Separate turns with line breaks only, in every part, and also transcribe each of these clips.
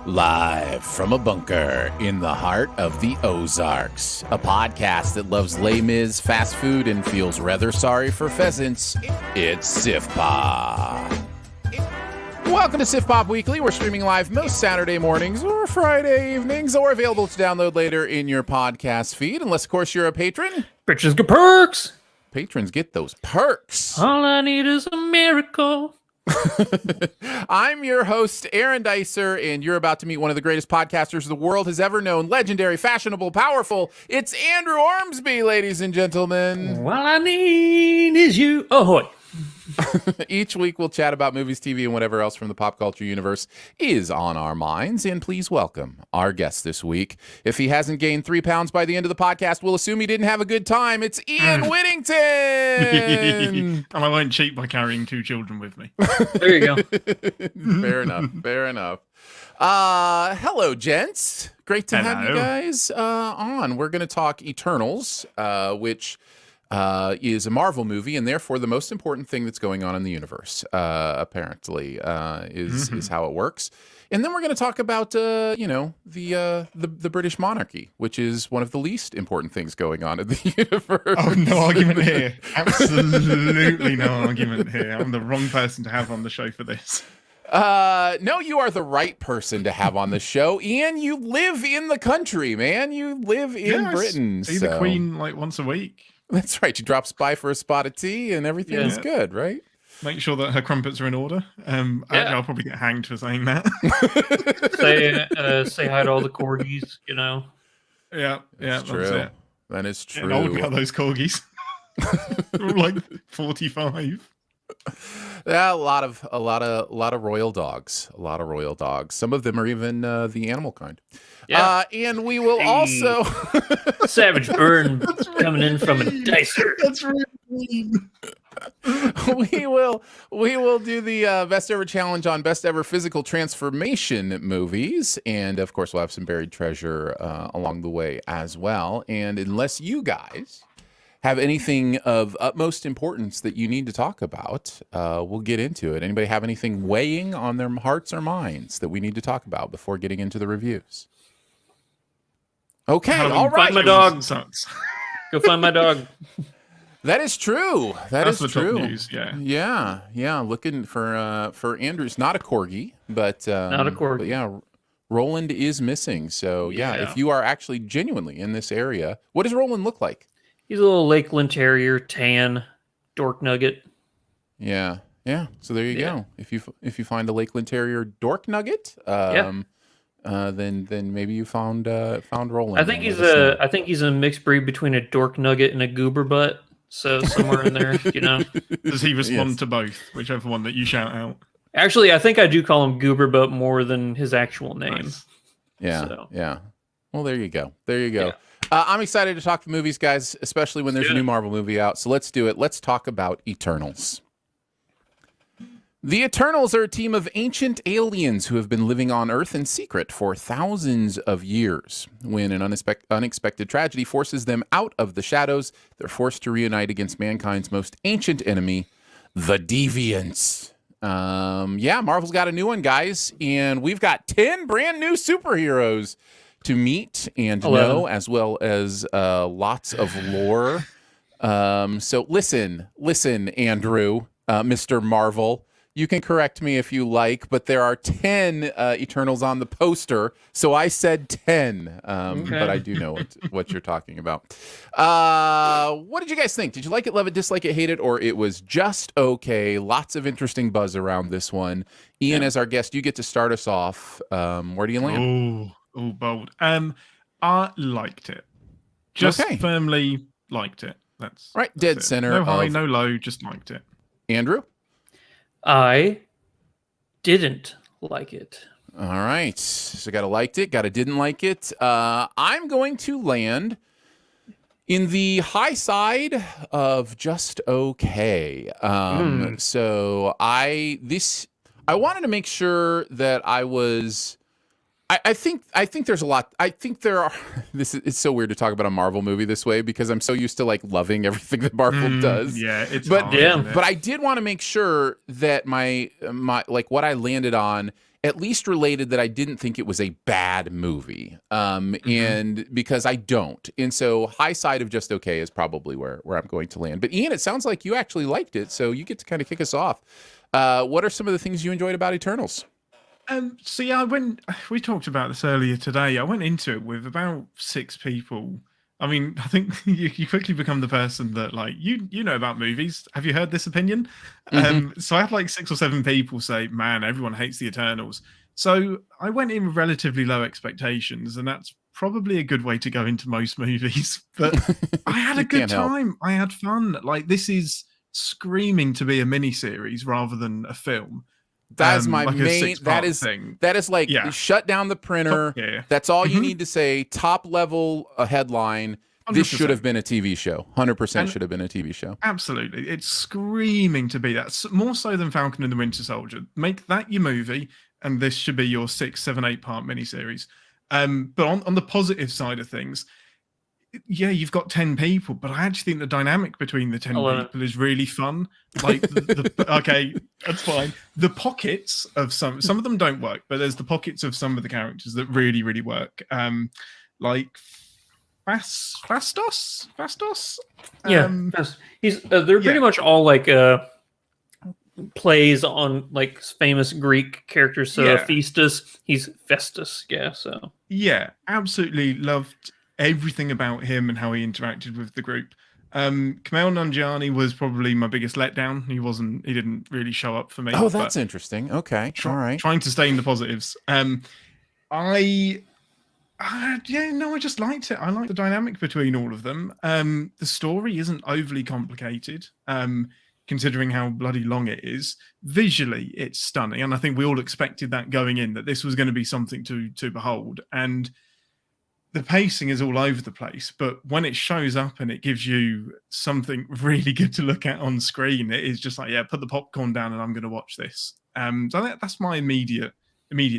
Live from a bunker in the heart of the Ozarks, a podcast that loves Les Mis, fast food, and feels rather sorry for pheasants. It's Sif Pop. Welcome to Sif Pop Weekly. We're streaming live most Saturday mornings or Friday evenings, or available to download later in your podcast feed, unless, of course, you're a patron.
Patrons get perks.
Patrons get those perks.
All I need is a miracle.
I'm your host, Aaron Dicer, and you're about to meet one of the greatest podcasters the world has ever known. Legendary, fashionable, powerful. It's Andrew Ormsby, ladies and gentlemen.
All I need is you. Ahoy.
Each week we'll chat about movies, TV, and whatever else from the pop culture universe is on our minds. And please welcome our guest this week. If he hasn't gained 3 pounds by the end of the podcast, we'll assume he didn't have a good time. It's Ian Whittington.
And I won't cheat by carrying 2 children with me.
There you go.
Fair enough. Fair enough. Hello, gents. Great to have you guys on. We're going to talk Eternals, which is a Marvel movie, and therefore the most important thing that's going on in the universe, apparently, is how it works. And then we're going to talk about, the British monarchy, which is one of the least important things going on in the universe.
Oh, no argument here. Absolutely no argument here. I'm the wrong person to have on the show for this.
No, you are the right person to have on the show. Ian, you live in the country, man. You live in Britain.
See the Queen like once a week.
That's right. She drops by for a spot of tea and everything is good, right?
Make sure that her crumpets are in order. I'll probably get hanged for saying that.
Say hi to all the corgis, you know.
Yeah, that's
true.
it.
That is true.
And old got those corgis. Like 45.
Yeah, a lot of royal dogs. A lot of royal dogs. Some of them are even the animal kind. Yeah. And we will also
Savage Burn coming in from a dicer.
That's really mean.
we will do the best ever challenge on best ever physical transformation movies, and of course we'll have some buried treasure along the way as well. And unless you guys have anything of utmost importance that you need to talk about, we'll get into it. Anybody have anything weighing on their hearts or minds that we need to talk about before getting into the reviews? Okay, all right.
Find my dog. Go find my dog.
That is true. That's
the
true.
Top news,
Yeah. Looking for Andrew's not a corgi, but
not a corgi.
But yeah, Roland is missing. So yeah, if you are actually genuinely in this area, what does Roland look like?
He's a little Lakeland Terrier, tan, dork nugget.
Yeah. So there you go. If you find a Lakeland Terrier dork nugget, then maybe you found Roland.
I think he's a mixed breed between a dork nugget and a goober butt. So somewhere in there, you know.
Does he respond to both, whichever one that you shout out?
Actually, I think I do call him Goober Butt more than his actual name.
Nice.
Yeah. Well, there you go. Yeah. I'm excited to talk the movies, guys, especially when there's a new Marvel movie out. So let's do it. Let's talk about Eternals. The Eternals are a team of ancient aliens who have been living on Earth in secret for thousands of years. When an unexpected tragedy forces them out of the shadows, they're forced to reunite against mankind's most ancient enemy, the Deviants. Marvel's got a new one, guys, and we've got 10 brand new superheroes to meet and
11.
know, as well as lots of lore. So listen, Andrew, Mr. Marvel. You can correct me if you like, but there are 10 Eternals on the poster, so I said 10. But I do know what you're talking about. What did you guys think? Did you like it, love it, dislike it, hate it, or it was just okay? Lots of interesting buzz around this one. Ian, as our guest, you get to start us off. Where do you land?
Oh, bold. I liked it. Just firmly liked it. That's
right.
That's
Dead
it.
center.
No high, no low. Just liked it.
Andrew?
I didn't like it.
All right. So got to liked it, got to didn't like it. I'm going to land in the high side of just okay. So I wanted to make sure that I was. I think there's a lot. I think there are. It's so weird to talk about a Marvel movie this way because I'm so used to like loving everything that Marvel does.
Yeah, it's
but
hard, isn't it?
But I did want to make sure that my like what I landed on at least related that I didn't think it was a bad movie. And because I don't, and so high side of just okay is probably where I'm going to land. But Ian, it sounds like you actually liked it, so you get to kind of kick us off. What are some of the things you enjoyed about Eternals?
So yeah, we talked about this earlier today. I went into it with about 6 people. I mean, I think you quickly become the person that like you know about movies. Have you heard this opinion? So I had like 6 or 7 people say, "Man, everyone hates the Eternals." So I went in with relatively low expectations, and that's probably a good way to go into most movies. But I had a good time. I had fun. Like this is screaming to be a miniseries rather than a film.
That's my
like
main. That is like shut down the printer. That's all you need to say. Top level headline. 100%. This should have been a TV show. 100% should have been a TV show.
Absolutely, it's screaming to be that. More so than Falcon and the Winter Soldier. Make that your movie, and this should be your 6, 7, 8 part miniseries. But on the positive side of things. Yeah, you've got 10 people, but I actually think the dynamic between the 10 people is really fun. Like, okay, that's fine. The pockets of some of them don't work, but there's the pockets of some of the characters that really, really work. Like Fastos.
They're pretty much all like plays on like famous Greek characters. So Festus, he's Festus. Yeah, so
yeah, absolutely loved everything about him and how he interacted with the group. Kumail Nanjiani was probably my biggest letdown. He didn't really show up for me.
Oh, that's interesting. Okay. All right.
Trying to stay in the positives. I just liked it. I like the dynamic between all of them. The story isn't overly complicated, considering how bloody long it is. Visually, it's stunning. And I think we all expected that going in, that this was going to be something to behold. And the pacing is all over the place, but when it shows up and it gives you something really good to look at on screen, it is just like, yeah, put the popcorn down and I'm going to watch this. So that's my immediate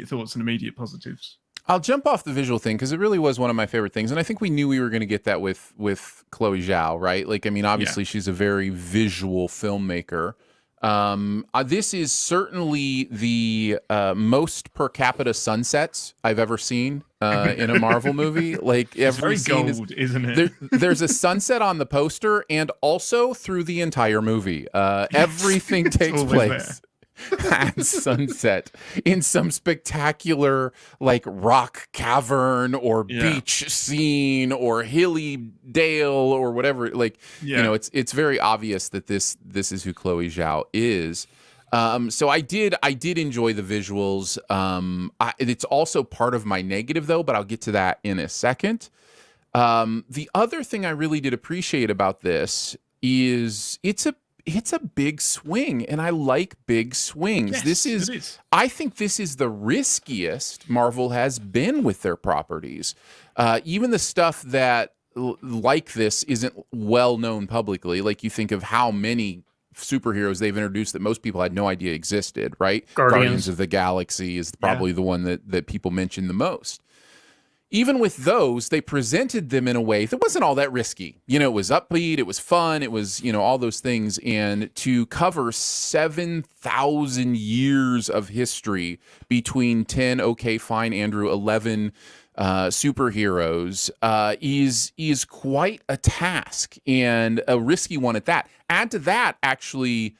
thoughts and immediate positives.
I'll jump off the visual thing because it really was one of my favorite things, and I think we knew we were going to get that with Chloe Zhao, right? Like, I mean, obviously she's a very visual filmmaker. This is certainly the most per capita sunsets I've ever seen in a Marvel movie. Like every scene
isn't it?
There's a sunset on the poster, and also through the entire movie. Everything takes place at sunset in some spectacular like rock cavern or beach scene or hilly dale or whatever. Like you know, it's very obvious that this is who Chloe Zhao is. So I did enjoy the visuals. It's also part of my negative though, but I'll get to that in a second. The other thing I really did appreciate about this is it's a big swing, and I like big swings.
Yes,
it is. I think this is the riskiest Marvel has been with their properties. Even the stuff that like this isn't well known publicly. Like you think of how many superheroes they've introduced that most people had no idea existed, right? Guardians of the Galaxy is probably the one that people mention the most. Even with those, they presented them in a way that wasn't all that risky. You know, it was upbeat, it was fun, it was, you know, all those things. And to cover 7,000 years of history between 10, okay, fine, Andrew, 11 superheroes is quite a task and a risky one at that. Add to that, actually,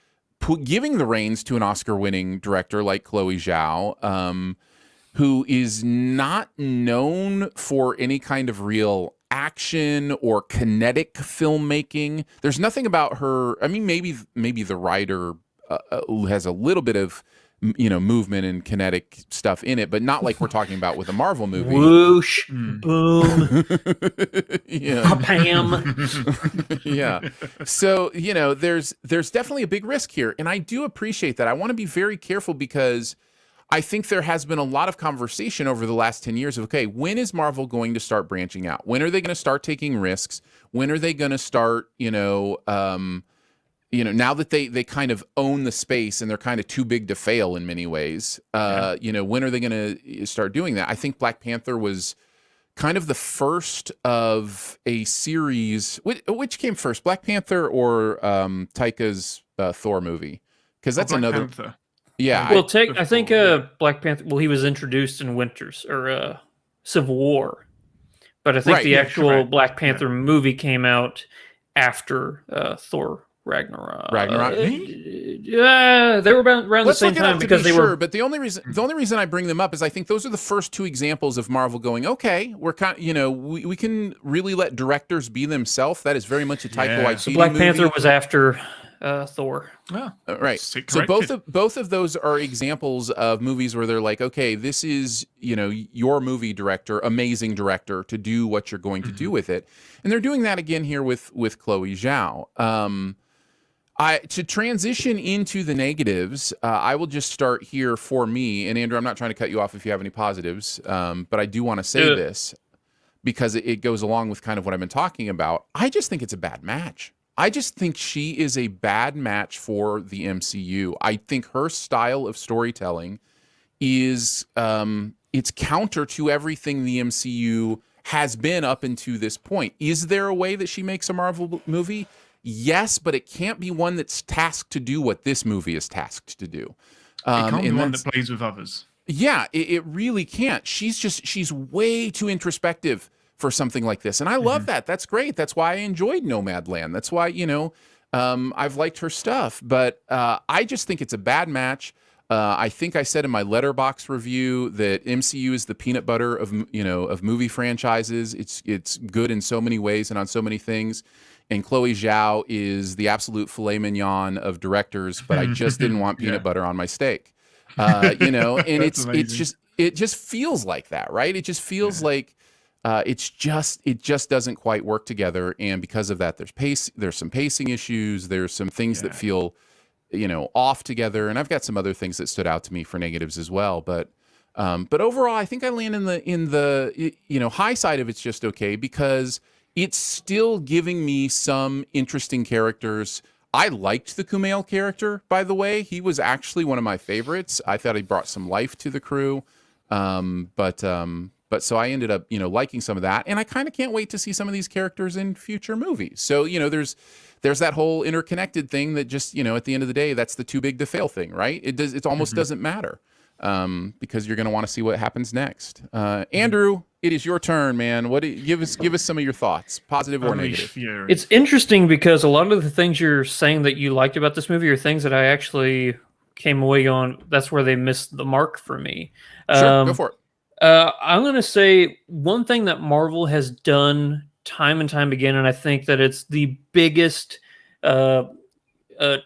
giving the reins to an Oscar-winning director like Chloe Zhao, who is not known for any kind of real action or kinetic filmmaking. There's nothing about her. I mean, maybe the writer has a little bit of movement and kinetic stuff in it, but not like we're talking about with a Marvel movie.
Whoosh, boom,
yeah,
pam.
Yeah. So there's definitely a big risk here, and I do appreciate that. I want to be very careful because I think there has been a lot of conversation over the last 10 years of, okay, when is Marvel going to start branching out? When are they going to start taking risks? When are they going to start, now that they kind of own the space and they're kind of too big to fail in many ways, when are they going to start doing that? I think Black Panther was kind of the first of a series. Which came first, Black Panther or Taika's Thor movie? Because that's
Black
another.
Panther.
Yeah.
Well, I think Black Panther. Well, he was introduced in Civil War, but I think the actual Black Panther movie came out after Thor Ragnarok. Yeah, they were around the same time because they were.
But the only reason I bring them up is I think those are the first two examples of Marvel going, okay, we're we can really let directors be themselves. That is very much a Taika Waititi
so Black
movie.
Panther was after Thor.
Yeah,
right. So both of those are examples of movies where they're like, okay, this is your movie director, amazing director, to do what you're going to do with it, and they're doing that again here with Chloe Zhao. To transition into the negatives, I will just start here for me. And Andrew, I'm not trying to cut you off if you have any positives, but I do want to say this because it goes along with kind of what I've been talking about. I just think it's a bad match. I just think she is a bad match for the MCU. I think her style of storytelling is it's counter to everything the MCU has been up until this point. Is there a way that she makes a Marvel movie? Yes, but it can't be one that's tasked to do what this movie is tasked to do.
It can't be one that plays with others.
Yeah, it really can't. She's way too introspective for something like this. And I love that. That's great. That's why I enjoyed Nomadland. That's why, I've liked her stuff. But I just think it's a bad match. I think I said in my Letterboxd review that MCU is the peanut butter of movie franchises. It's good in so many ways and on so many things. And Chloe Zhao is the absolute filet mignon of directors, but I just didn't want peanut butter on my steak. And it just feels like that, right? It just feels like it just doesn't quite work together, and because of that, there's some pacing issues, there's some things that feel off together, and I've got some other things that stood out to me for negatives as well. But overall, I think I land in the high side of it's just okay because it's still giving me some interesting characters. I liked the Kumail character, by the way. He was actually one of my favorites. I thought he brought some life to the crew. But so I ended up, liking some of that, and I kind of can't wait to see some of these characters in future movies. So, there's that whole interconnected thing that just, at the end of the day, that's the too big to fail thing, right? It almost doesn't matter, because you're going to want to see what happens next. Andrew, it is your turn, man. Give us some of your thoughts, positive or negative.
It's interesting because a lot of the things you're saying that you liked about this movie are things that I actually came away on. That's where they missed the mark for me.
Sure, go for it.
I'm going to say one thing that Marvel has done time and time again, and I think that it's the biggest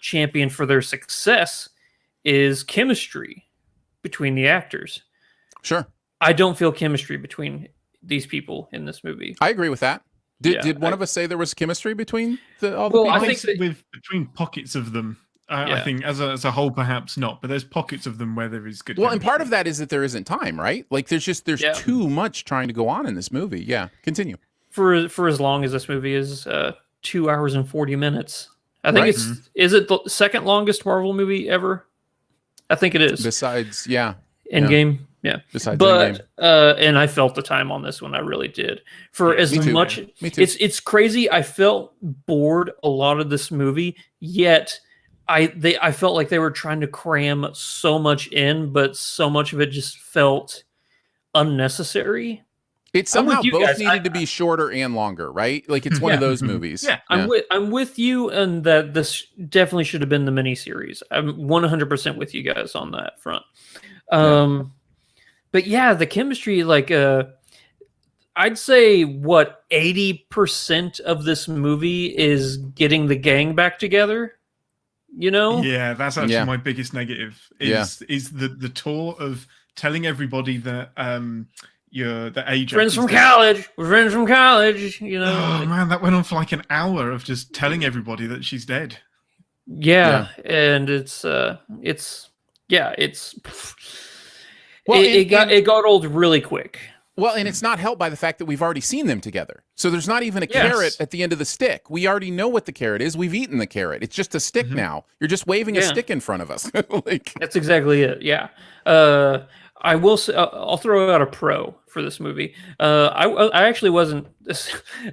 champion for their success, is chemistry between the actors.
Sure.
I don't feel chemistry between these people in this movie.
I agree with that. Did one of us say there was chemistry between all the people?
I think
between pockets of them. I think as a whole, perhaps not, but there's pockets of them where there is good.
Well, and part of that is that there isn't time, right? Like there's too much trying to go on in this movie. Yeah, continue.
For as long as this movie is 2 hours and 40 minutes. I think is it the second longest Marvel movie ever? I think it is.
Besides,
Endgame. Yeah.
Besides
Endgame. And I felt the time on this one. I really did. For as much,
me too.
It's crazy. I felt bored a lot of this movie, yet I felt like they were trying to cram so much in, but so much of it just felt unnecessary.
It somehow both needed to be shorter and longer, right? Like it's one of those movies.
Yeah.
I'm with you, and that this definitely should have been the miniseries. I'm 100% with you guys on that front. But yeah, the chemistry, like, I'd say 80% of this movie is getting the gang back together. You know?
Yeah, that's actually my biggest negative. Is the tour of telling everybody that the age
friends from college, you know.
Oh man, that went on for like an hour of just telling everybody that she's dead.
Yeah. And it got old really quick.
Well, and it's not helped by the fact that we've already seen them together. So there's not even a carrot at the end of the stick. We already know what the carrot is. We've eaten the carrot. It's just a stick now. You're just waving a stick in front of us. Like,
that's exactly it. Yeah. I will say, I'll throw out a pro for this movie. I actually wasn't.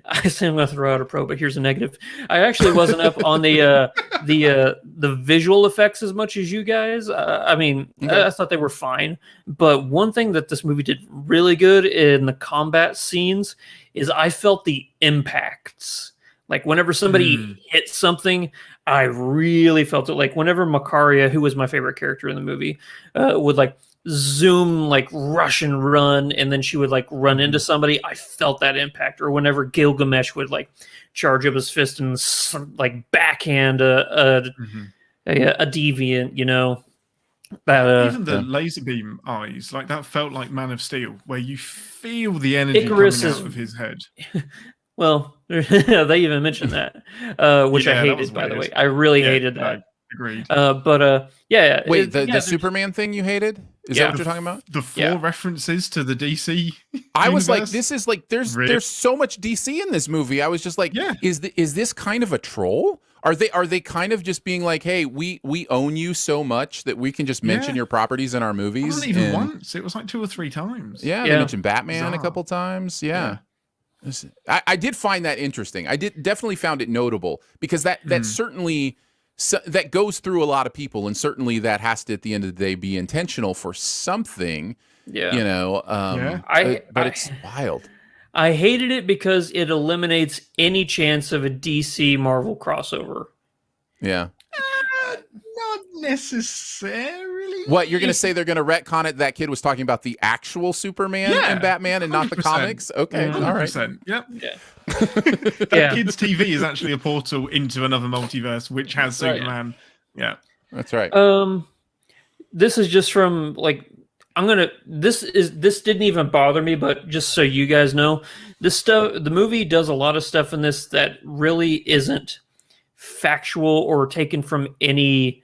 I say I'm going to throw out a pro, but here's a negative. I actually wasn't up on the visual effects as much as you guys. I mean, I thought they were fine. But one thing that this movie did really good in the combat scenes is I felt the impacts. Like whenever somebody hit something, I really felt it. Like whenever Macaria, who was my favorite character in the movie, would like zoom, like rush and run, and then she would like run into somebody, I felt that impact. Or whenever Gilgamesh would like charge up his fist and like backhand a deviant, you know.
Even the laser beam eyes, like that felt like Man of Steel, where you feel the energy coming out of his head.
Well, they even mentioned that, which I hated, by the way. I really hated that.
Agreed.
Wait, the Superman thing you hated? Is that what you're talking about?
The four references to the DC.
I was like, this is like, there's so much DC in this movie. I was just like, is this kind of a troll? Are they kind of just being like, hey, we own you so much that we can just mention your properties in our movies? It
wasn't even once. It was like 2 or 3 times.
Yeah, they mentioned Batman a couple times. Yeah. I did find that interesting. I definitely found it notable because that certainly that goes through a lot of people, and certainly that has to at the end of the day be intentional for something. Yeah, you know. But it's wild.
I hated it because it eliminates any chance of a DC Marvel crossover.
Yeah.
Not necessarily.
What, you're going to say they're going to retcon it? That kid was talking about the actual Superman and Batman and 100%. Not the comics? Okay, 100%. All right.
Yep. Yeah. That kid's TV is actually a portal into another multiverse, which has Superman. Yeah.
That's right.
This is just from, like, this didn't even bother me, but just so you guys know, the movie does a lot of stuff in this that really isn't factual or taken from any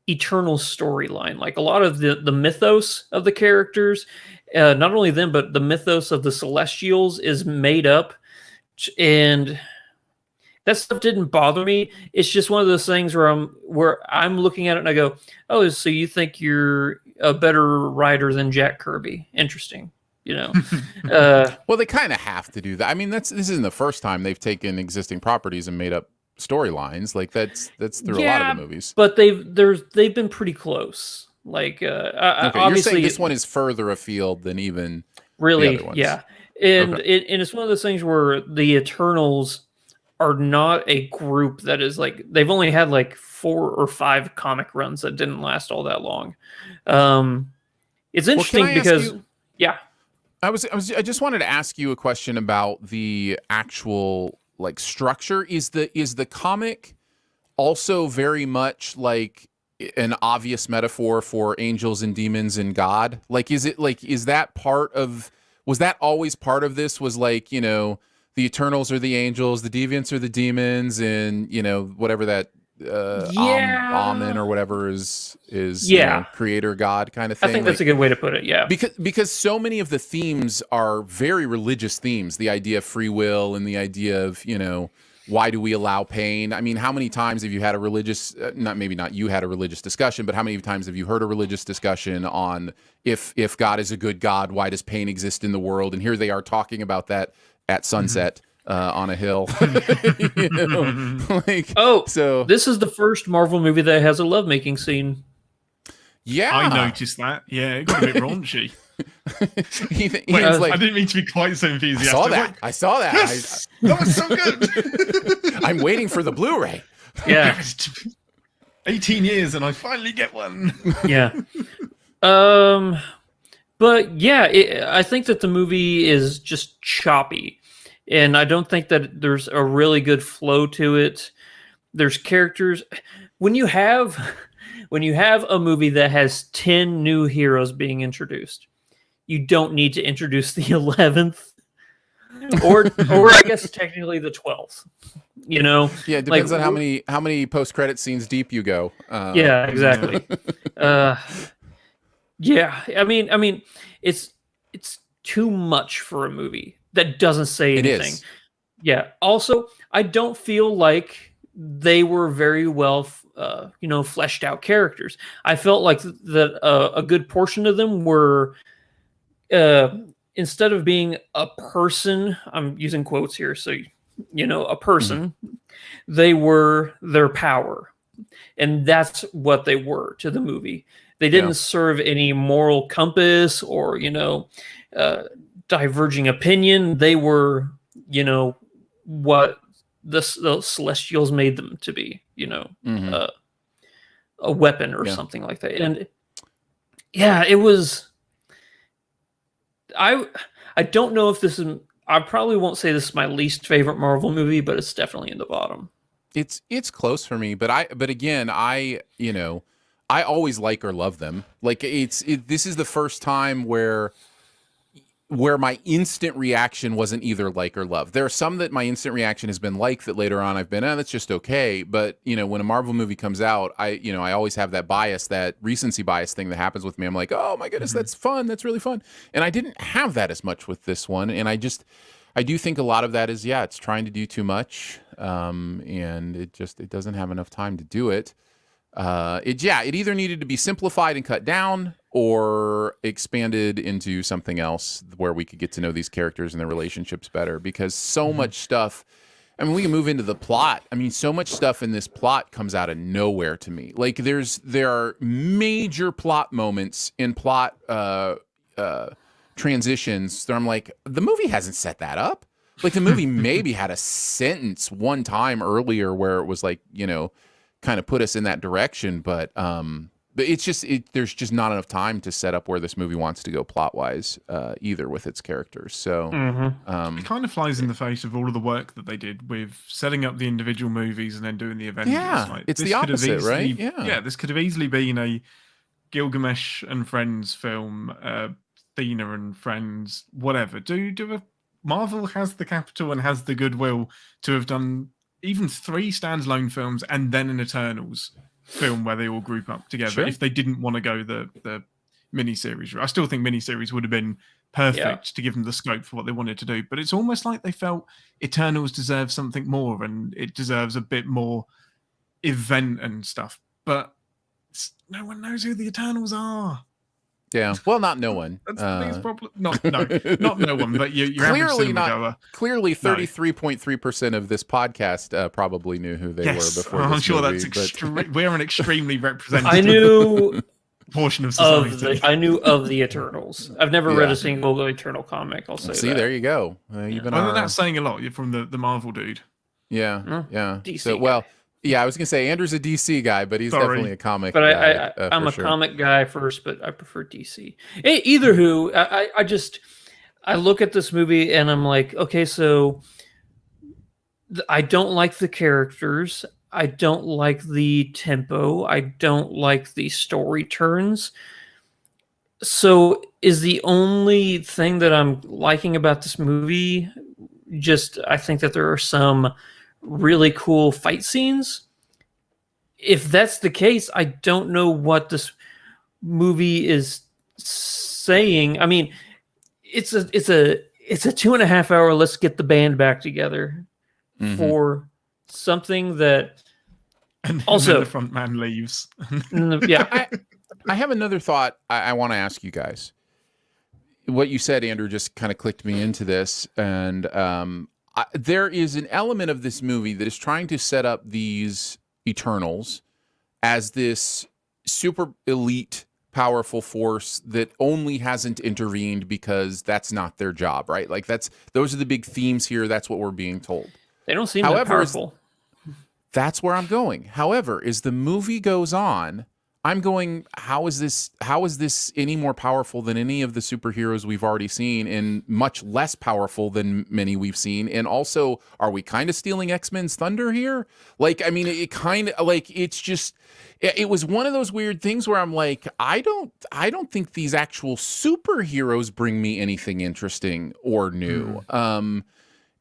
eternal storyline. Like a lot of the mythos of the characters, not only them, but the mythos of the Celestials is made up, and that stuff didn't bother me. It's just one of those things where I'm looking at it and I go, oh, so you think you're a better writer than Jack Kirby? Interesting. You know,
well, they kind of have to do that. I mean, this isn't the first time they've taken existing properties and made up storylines. Like that's through a lot of the movies.
But they've been pretty close. Like, obviously,
you're saying this one is further afield than even
really,
the other ones.
Yeah. And it's one of those things where the Eternals are not a group that is like, they've only had like 4 or 5 comic runs that didn't last all that long. It's interesting because
I just wanted to ask you a question about the actual like structure. Is the comic also very much like an obvious metaphor for angels and demons and God? Like, is that was that always part of this? Was like, you know, the Eternals are the angels, the Deviants are the demons, and you know, whatever that Amen or whatever is you know, creator God kind of thing.
I think that's a good way to put it. Yeah,
because so many of the themes are very religious themes. The idea of free will and the idea of, you know, why do we allow pain? I mean, how many times have you had a religious maybe not you had a religious discussion, but how many times have you heard a religious discussion on if God is a good God, why does pain exist in the world? And here they are talking about that at sunset. On a hill. You know? So
this is the first Marvel movie that has a lovemaking scene.
Yeah,
I noticed that. Yeah, it got a bit raunchy.
Ian's like,
I didn't mean to be quite so enthusiastic.
I saw that.
Yes, that was so good.
I'm waiting for the Blu-ray.
Yeah.
18 years and I finally get one.
Yeah. But yeah, I think that the movie is just choppy, and I don't think that there's a really good flow to it. There's characters. When you have a movie that has 10 new heroes being introduced, you don't need to introduce the 11th, or I guess technically the 12th. You know,
yeah, it depends on how many post-credit scenes deep you go.
Yeah, exactly. Yeah, I mean, it's too much for a movie that doesn't say anything.
It is.
Yeah. Also, I don't feel like they were very well, fleshed out characters. I felt like that a good portion of them were, instead of being a person, I'm using quotes here, so a person, they were their power, and that's what they were to the movie. They didn't serve any moral compass or, diverging opinion. They were, what the Celestials made them to be, a weapon or something like that. And yeah, it was, I don't know if this is, I probably won't say this is my least favorite Marvel movie, but it's definitely in the bottom.
It's close for me, but again, I always like or love them. Like this is the first time where my instant reaction wasn't either like or love. There are some that my instant reaction has been like, that later on I've been, that's just okay. But when a Marvel movie comes out, I always have that bias, that recency bias thing that happens with me. I'm like, oh my goodness, that's fun. That's really fun. And I didn't have that as much with this one. And I do think a lot of that is, it's trying to do too much. And it doesn't have enough time to do it. It either needed to be simplified and cut down or expanded into something else where we could get to know these characters and their relationships better, because so much stuff, I mean, we can move into the plot. I mean, so much stuff in this plot comes out of nowhere to me. Like there are major plot moments in plot, transitions that I'm like, the movie hasn't set that up. Like the movie maybe had a sentence one time earlier where it was like, kind of put us in that direction, but it's just there's just not enough time to set up where this movie wants to go plot wise, either with its characters. So
it kind of flies in the face of all of the work that they did with setting up the individual movies and then doing the Avengers.
Yeah, it's the opposite, right?
Yeah, this could have easily been a Gilgamesh and Friends film, Athena and Friends, whatever. Marvel has the capital and has the goodwill to have done even 3 standalone films and then an Eternals film where they all group up together. If they didn't want to go the miniseries route. I still think miniseries would have been perfect to give them the scope for what they wanted to do. But it's almost like they felt Eternals deserves something more and it deserves a bit more event and stuff. But no one knows who the Eternals are.
Yeah, well, not no one.
That's the biggest problem. Not no one, but you're
clearly not. Clearly, 33.3% of this podcast probably knew who they were before.
I'm
this
sure
movie,
that's we're an extremely representative.
I knew
portion of society.
I knew of the Eternals. I've never read a single Eternal comic. I'll say.
See,
that.
there you go. You've been.
Well, that's saying a lot. You're from the Marvel dude.
Yeah.
DC
so well. Yeah, I was gonna say Andrew's a DC guy, but he's definitely a comic.
But
guy,
I'm a comic guy first, but I prefer DC. Either who, I look at this movie and I'm like, okay, so I don't like the characters, I don't like the tempo, I don't like the story turns. So is the only thing that I'm liking about this movie just I think that there are some really cool fight scenes? If that's the case, I don't know what this movie is saying. I mean, it's a 2.5 hour let's get the band back together for something that
and
also
the front man leaves.
Yeah.
I have another thought I want to ask you guys. What you said, Andrew, just kind of clicked me into this, and there is an element of this movie that is trying to set up these Eternals as this super elite powerful force that only hasn't intervened because that's not their job, right? Like those are the big themes here. That's what we're being told.
They don't seem that powerful.
That's where I'm going. However, as the movie goes on, I'm going, how is this any more powerful than any of the superheroes we've already seen, and much less powerful than many we've seen? And also, are we kind of stealing X-Men's thunder here? Like, I mean, it kind of like, it's just, it was one of those weird things where I'm like, I don't think these actual superheroes bring me anything interesting or new.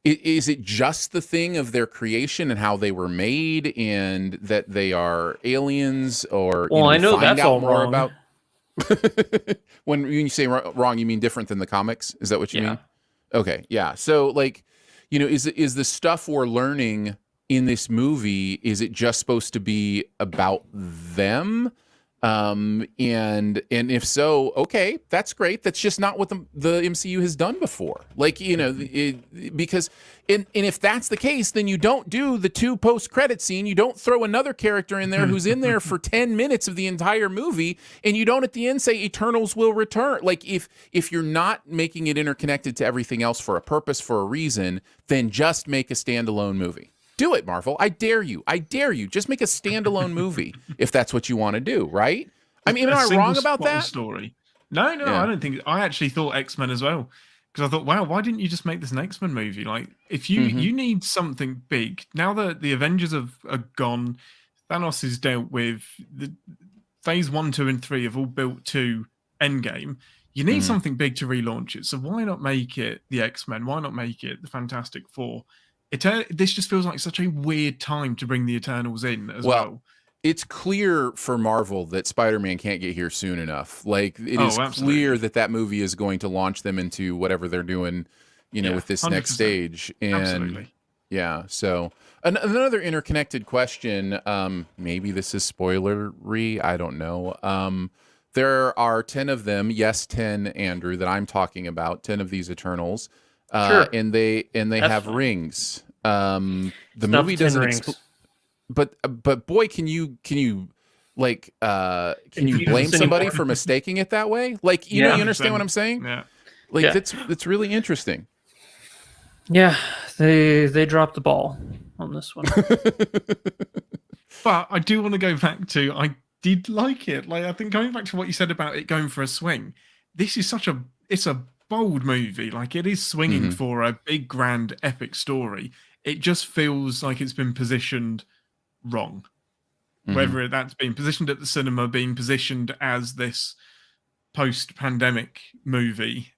Is it just the thing of their creation and how they were made, and that they are aliens, or
I know
find
that's
out
all
more
wrong.
about? When you say wrong, you mean different than the comics? Is that what you mean? Okay, yeah. So, like, is the stuff we're learning in this movie, is it just supposed to be about them? And if so, okay, that's great. That's just not what the MCU has done before. Like, because if that's the case, then you don't do the 2 post-credit scene. You don't throw another character in there who's in there for 10 minutes of the entire movie, and you don't at the end say Eternals will return. Like, if you're not making it interconnected to everything else for a purpose, for a reason, then just make a standalone movie. Do it, Marvel. I dare you. I dare you. Just make a standalone movie if that's what you want to do, right? I mean, am I wrong about that?
Story. No, I don't think. I actually thought X-Men as well, because I thought, wow, why didn't you just make this an X-Men movie? Like, if you need something big, now that the Avengers are gone, Thanos is dealt with, the phase 1, 2, and 3 have all built to Endgame. You need something big to relaunch it. So why not make it the X-Men? Why not make it the Fantastic Four? This just feels like such a weird time to bring the Eternals in as well.
It's clear for Marvel that Spider-Man can't get here soon enough. Like, it is clear that movie is going to launch them into whatever they're doing, with this 100%. Next stage. And
absolutely.
Yeah. So another interconnected question, maybe this is spoilery, I don't know. There are 10 of them. Yes, 10, Andrew, that I'm talking about, 10 of these Eternals.
Sure.
And they have rings. The movie doesn't but boy, can you like can you blame somebody for mistaking it that way? Like, you understand what I'm saying?
Yeah.
Like, that's really interesting.
Yeah, they dropped the ball on this one.
But I do want to go back to, I did like it. Like, I think going back to what you said about it going for a swing, this is it's a bold movie. Like, it is swinging for a big, grand, epic story. It just feels like it's been positioned wrong. Whether that's being positioned at the cinema, being positioned as this post-pandemic movie,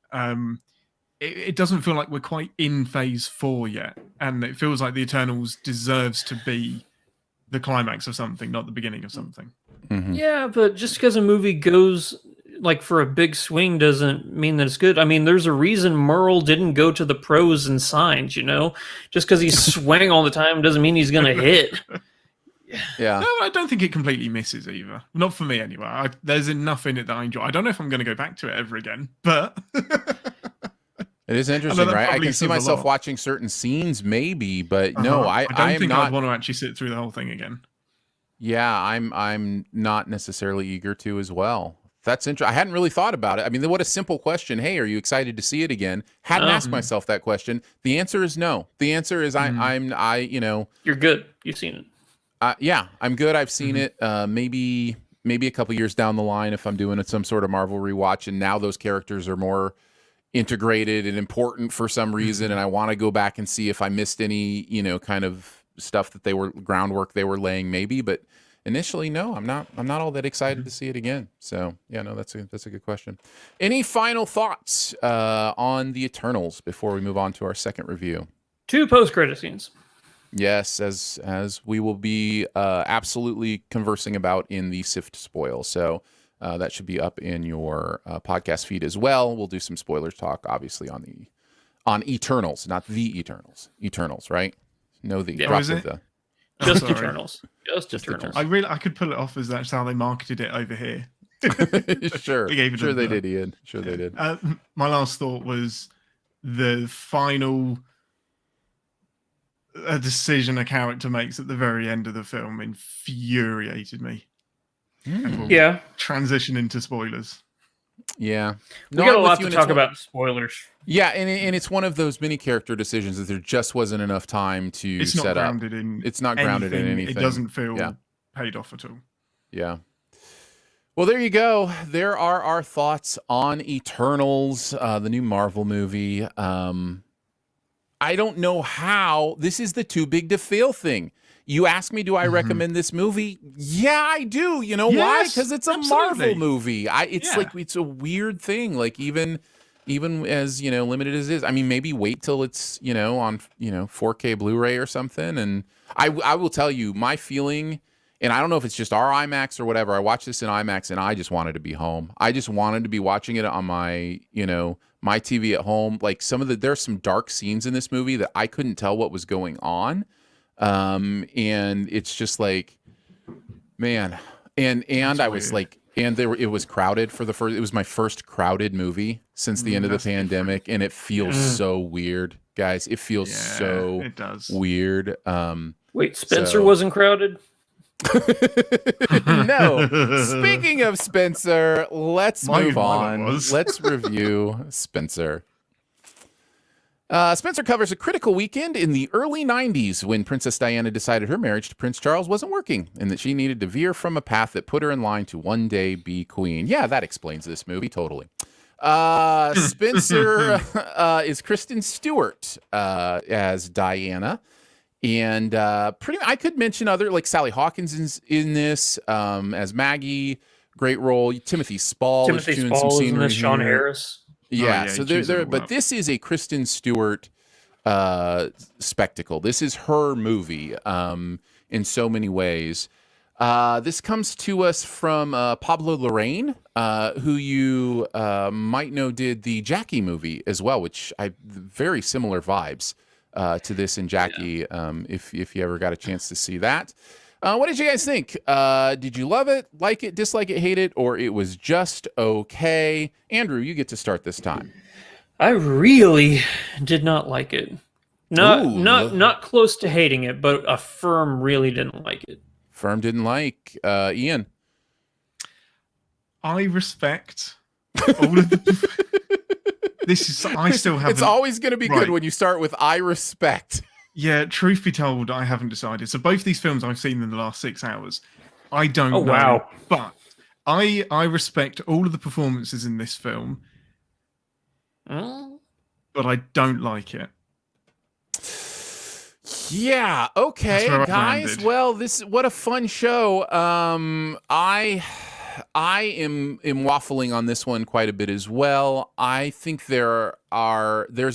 it doesn't feel like we're quite in phase 4 yet. And it feels like the Eternals deserves to be the climax of something, not the beginning of something.
Yeah, but just because a movie goes like for a big swing doesn't mean that it's good. I mean, there's a reason Merle didn't go to the pros and signs, just because he's swang all the time doesn't mean he's going to hit.
Yeah.
No, I don't think it completely misses either. Not for me anyway. There's enough in it that I enjoy. I don't know if I'm going to go back to it ever again, but
it is interesting, right? I can see myself watching certain scenes maybe, but no, I don't think I'd
want to actually sit through the whole thing again.
Yeah, I'm not necessarily eager to as well. That's interesting. I hadn't really thought about it. I mean, what a simple question. Hey, are you excited to see it again? Hadn't asked myself that question. The answer is no. The answer is
You're good. You've seen it.
Yeah, I'm good. I've seen it. Maybe a couple years down the line, if I'm doing some sort of Marvel rewatch, and now those characters are more integrated and important for some reason, and I want to go back and see if I missed any, kind of stuff that groundwork they were laying, maybe. But initially, no, I'm not all that excited to see it again. So yeah, no, that's a good question. Any final thoughts on the Eternals before we move on to our second review?
2 post-credit scenes.
Yes, as we will be absolutely conversing about in the Sift Spoil. So that should be up in your podcast feed as well. We'll do some spoilers talk, obviously, on Eternals, not the Eternals. Eternals, right? No, the
yeah,
drop
is it?
The
just Eternals. Just Eternals.
I could pull it off as that's how they marketed it over here.
Sure they did, Ian. Sure they did.
My last thought was the final decision a character makes at the very end of the film infuriated me. And we'll
Yeah.
transition into spoilers.
Yeah.
We got a lot to talk about spoilers.
Yeah, and it's one of those mini character decisions that there just wasn't enough time to set up. It's not grounded in anything.
It doesn't feel paid off at all.
Yeah. Well, there you go. There are our thoughts on Eternals, the new Marvel movie. I don't know how. This is the too big to fail thing. You ask me, do I recommend this movie? Yeah, I do. You know why? Because it's a Marvel movie. It's a weird thing. Like even as limited as it is. I mean, maybe wait till it's on 4K Blu-ray or something. And I will tell you my feeling. And I don't know if it's just our IMAX or whatever. I watched this in IMAX and I just wanted to be home. I just wanted to be watching it on my my TV at home. Like there's some dark scenes in this movie that I couldn't tell what was going on. And it's just like, man, and I was like, and it was crowded for it was my first crowded movie since the end of the pandemic. And it feels so weird, guys. It feels it does. Weird.
Wait, Spencer wasn't crowded?
No. Speaking of Spencer, let's move on. Let's review Spencer. Spencer covers a critical weekend in the early 90s when Princess Diana decided her marriage to Prince Charles wasn't working and that she needed to veer from a path that put her in line to one day be queen. Yeah, that explains this movie totally. Spencer is Kristen Stewart as Diana. And I could mention other, like Sally Hawkins is in this as Maggie, great role. Timothy Spall is doing some scenery here.
Sean Harris.
Yeah, so but this is a Kristen Stewart spectacle. This is her movie in so many ways. This comes to us from Pablo Larraín, who you might know did the Jackie movie as well, which very similar vibes to this and Jackie, if you ever got a chance to see that. What did you guys think? Did you love it, like it, dislike it, hate it, or it was just okay? Andrew, you get to start this time.
I really did not like it. Not close to hating it, but a firm really didn't like it.
Firm didn't like. Ian?
I respect all of the... I still haven't...
It's always going to be good when you start with I respect.
Yeah, truth be told, I haven't decided. So both these films I've seen in the last 6 hours. I don't know.
Wow.
But I respect all of the performances in this film. But I don't like it.
Yeah, okay, guys. Well, what a fun show. I am waffling on this one quite a bit as well. I think there's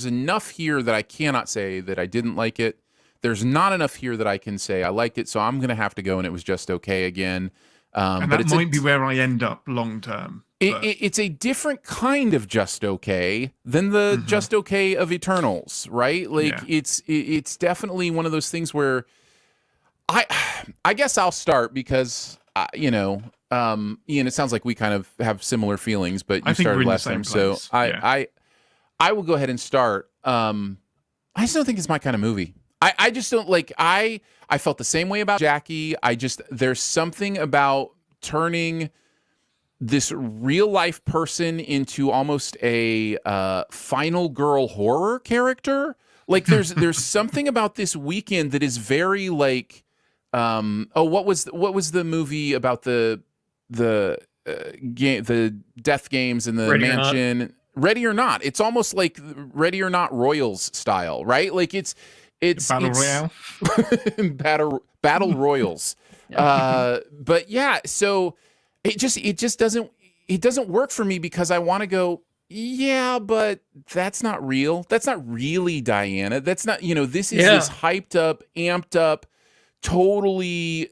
enough here that I cannot say that I didn't like it. There's not enough here that I can say I liked it, so I'm going to have to go and it was just okay again.
And that might be where I end up long term.
It's a different kind of just okay than the just okay of Eternals, right? Like it's definitely one of those things where I guess I'll start because Ian, it sounds like we kind of have similar feelings, but you started last time, so I will go ahead and start. I just don't think it's my kind of movie. I just don't like. I felt the same way about Jackie. There's something about turning this real life person into almost a final girl horror character. Like there's something about this weekend that is very like. What was the movie about the game, the death games in the mansion? Ready or Not. It's almost like Ready or Not Royals style, right? Like it's
Royale,
battle royals. But yeah, so it just doesn't work for me because I want to go. Yeah, but that's not real. That's not really Diana. That's not. This is this hyped up, amped up, totally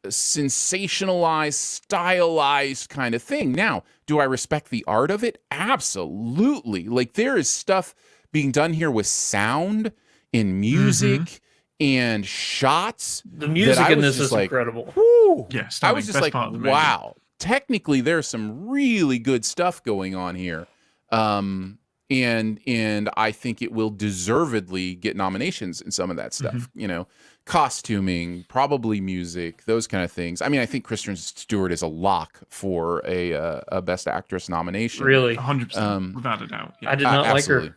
sensationalized, stylized kind of thing. Now, do I respect the art of it? Absolutely. Like there is stuff being done here with sound and music and shots.
The music in this is like, incredible.
Whoo, yeah,
I was just like, wow. Technically, there's some really good stuff going on here. And and I think it will deservedly get nominations in some of that stuff. You know, costuming, probably music, those kind of things. I mean, I think Kristen Stewart is a lock for a Best Actress nomination.
Really,
100%, without a doubt.
I did not like her.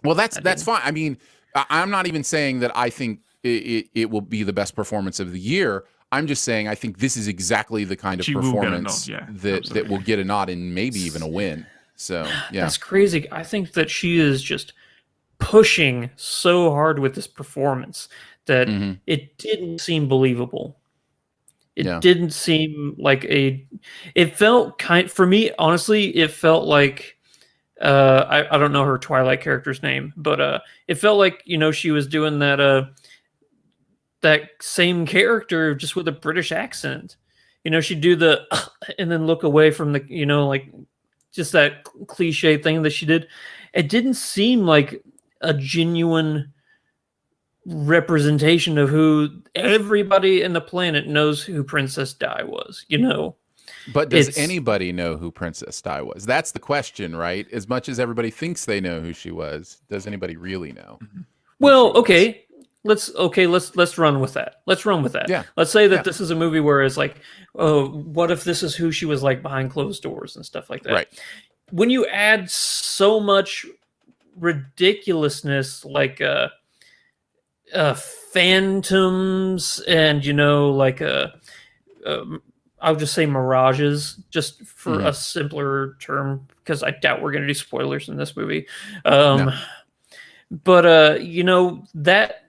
Well, that's fine. I mean, I'm not even saying that I think it will be the best performance of the year. I'm just saying I think this is exactly the kind of performance that will get a nod and maybe even a win. So yeah,
that's crazy. I think that she is just pushing so hard with this performance that it didn't seem believable. It didn't seem like it felt for me, honestly, it felt like, I don't know her Twilight character's name, but it felt like, you know, she was doing that same character just with a British accent. You know, she'd do the and then look away from the, you know, like just that cliche thing that she did. It didn't seem like a genuine representation of who everybody in the planet knows who Princess Di was, you know.
But does anybody know who Princess Di was? That's the question, right? As much as everybody thinks they know who she was, does anybody really know?
Well, okay. Let's run with that. Let's run with that.
Yeah.
Let's say that this is a movie where it's like, oh, what if this is who she was like behind closed doors and stuff like that?
Right.
When you add so much ridiculousness, like phantoms and, you know, like I'll just say mirages, just for a simpler term, because I doubt we're going to do spoilers in this movie.
No.
But you know, that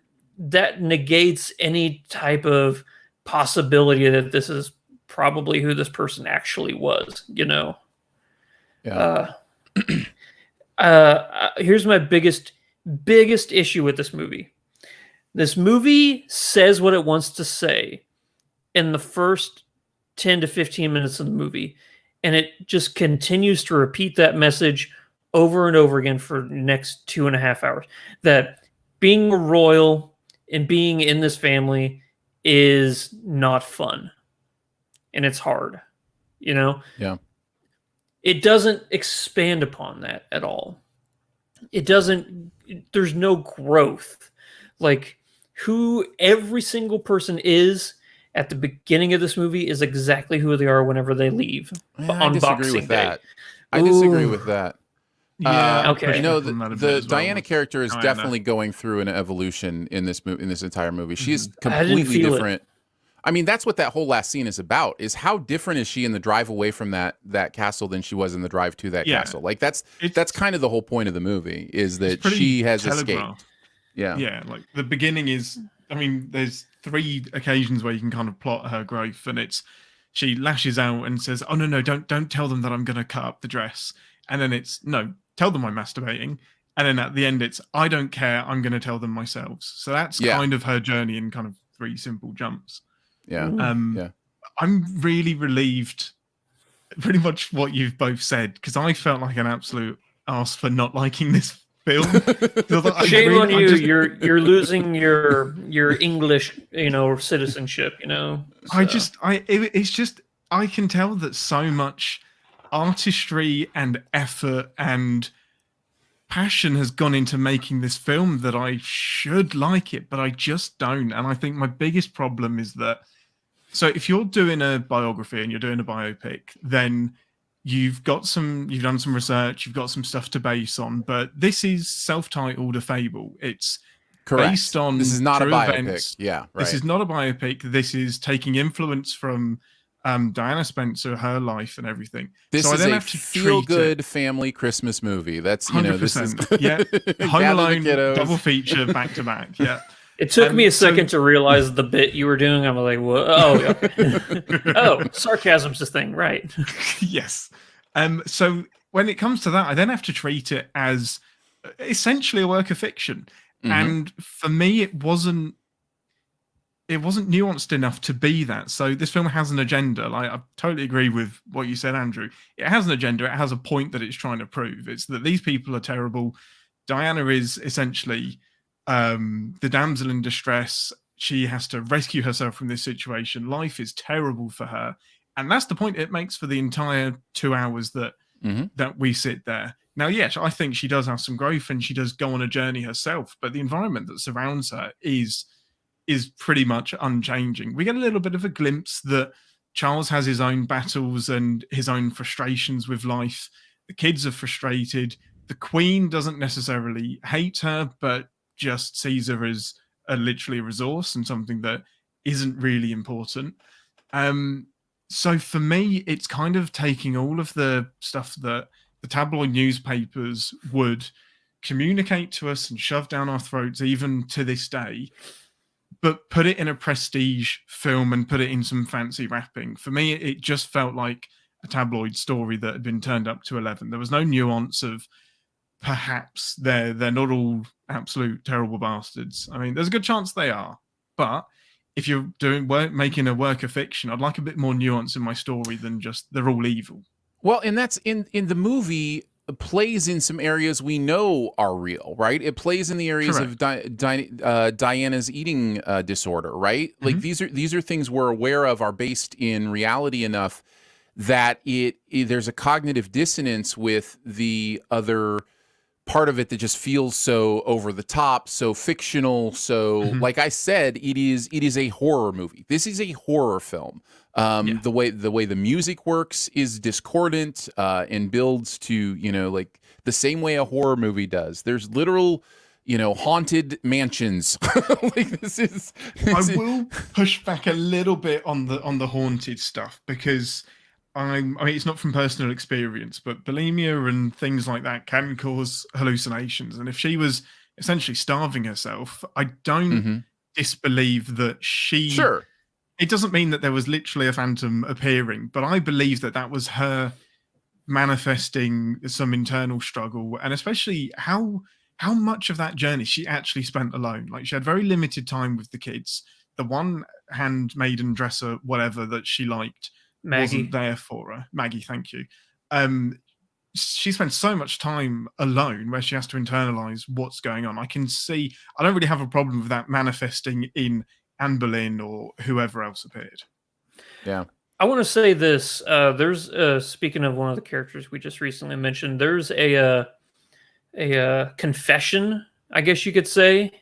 negates any type of possibility that this is probably who this person actually was, you know.
Yeah.
Here's my biggest issue with this movie. This movie says what it wants to say in the first 10 to 15 minutes of the movie, and it just continues to repeat that message over and over again for the next 2.5 hours. That being a royal and being in this family is not fun. And it's hard, you know?
Yeah.
It doesn't expand upon that at all. There's no growth. Like, who every single person is at the beginning of this movie is exactly who they are whenever they leave on Boxing Day.
I disagree with that.
Yeah.
Okay.
You know, the Diana character is definitely going through an evolution in this movie, in this entire movie. She is completely different. I mean, that's what that whole last scene is about, is how different is she in the drive away from that castle than she was in the drive to that castle. Like that's kind of the whole point of the movie, is that she has escaped. Yeah.
Yeah. Like the beginning is, I mean, there's 3 occasions where you can kind of plot her growth, and it's, she lashes out and says, "Oh no, don't tell them that I'm going to cut up the dress." And then it's, "No, tell them I'm masturbating." And then at the end it's, "I don't care, I'm going to tell them myself." So that's kind of her journey in kind of 3 simple jumps.
Yeah.
I'm really relieved, pretty much what you've both said, because I felt like an absolute arse for not liking this film.
Shame on you. You're losing your English, you know, citizenship, you know. So.
It's just I can tell that so much artistry and effort and passion has gone into making this film that I should like it, but I just don't. And I think my biggest problem is that, so if you're doing a biography and you're doing a biopic, then you've done some research, you've got some stuff to base on, but this is self-titled a fable. It's based on
this is not a biopic.
Events.
Yeah, right.
This is not a biopic. This is taking influence from Diana Spencer, her life and everything.
This
so
is
I then
a
have to
feel-good family Christmas movie. That's, you know,
100%. Yeah, Home Alone double feature back to back. Yeah.
It took me a second to realize the bit you were doing. I'm like, "What? Oh, okay. Oh, sarcasm's the thing, right?"
Yes. So when it comes to that, I then have to treat it as essentially a work of fiction. And for me, it wasn't nuanced enough to be that. So this film has an agenda. Like, I totally agree with what you said, Andrew. It has an agenda. It has a point that it's trying to prove. It's that these people are terrible. Diana is essentially the damsel in distress. She has to rescue herself from this situation. Life is terrible for her. And that's the point it makes for the entire 2 hours that that we sit there. Now, yes, I think she does have some growth and she does go on a journey herself, but the environment that surrounds her is pretty much unchanging. We get a little bit of a glimpse that Charles has his own battles and his own frustrations with life. The kids are frustrated. The Queen doesn't necessarily hate her, but just sees her as literally a resource and something that isn't really important. So for me, it's kind of taking all of the stuff that the tabloid newspapers would communicate to us and shove down our throats, even to this day, but put it in a prestige film and put it in some fancy wrapping. For me, it just felt like a tabloid story that had been turned up to 11. There was no nuance of perhaps they're not all absolute terrible bastards. I mean, there's a good chance they are, but if you're making a work of fiction, I'd like a bit more nuance in my story than just they're all evil.
Well, and that's in the movie plays in some areas we know are real, right? It plays in the areas of Diana's eating disorder, right? Like these are things we're aware of, are based in reality enough that there's a cognitive dissonance with the other part of it that just feels so over the top, so fictional. So like I said, it is a horror movie. This is a horror film. The way the music works is discordant and builds to, like the same way a horror movie does. There's literal, haunted mansions. Like I
will push back a little bit on the haunted stuff, because I mean, it's not from personal experience, but bulimia and things like that can cause hallucinations. And if she was essentially starving herself, I don't disbelieve that she...
Sure.
It doesn't mean that there was literally a phantom appearing, but I believe that was her manifesting some internal struggle, and especially how much of that journey she actually spent alone. Like, she had very limited time with the kids. The one handmaiden dresser, whatever, that she liked, wasn't there for her. Maggie, thank you. She spent so much time alone where she has to internalize what's going on. I don't really have a problem with that manifesting in Anne Boleyn or whoever else appeared.
Yeah.
I want to say this. There's speaking of one of the characters we just recently mentioned, there's a confession, I guess you could say,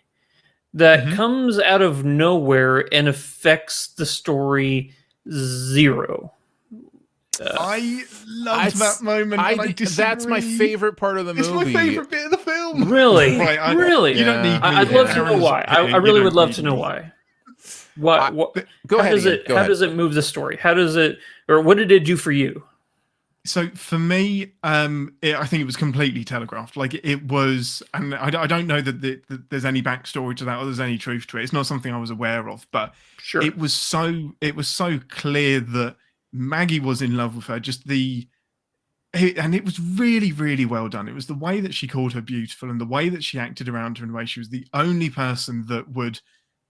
that comes out of nowhere and affects the story zero.
I loved that moment.
That's my favorite part of the movie.
It's my favorite bit of the film.
Really?
Right,
really?
You don't need me.
I'd love to know why. I really would love to know why. What?
Go ahead.
How does it move the story? How does it, or what did it do for you?
So for me, I think it was completely telegraphed. Like, it was, and I don't know that there's any backstory to that or there's any truth to it. It's not something I was aware of, but
sure,
it was so clear that Maggie was in love with her. And it was really, really well done. It was the way that she called her beautiful and the way that she acted around her in a way she was the only person that would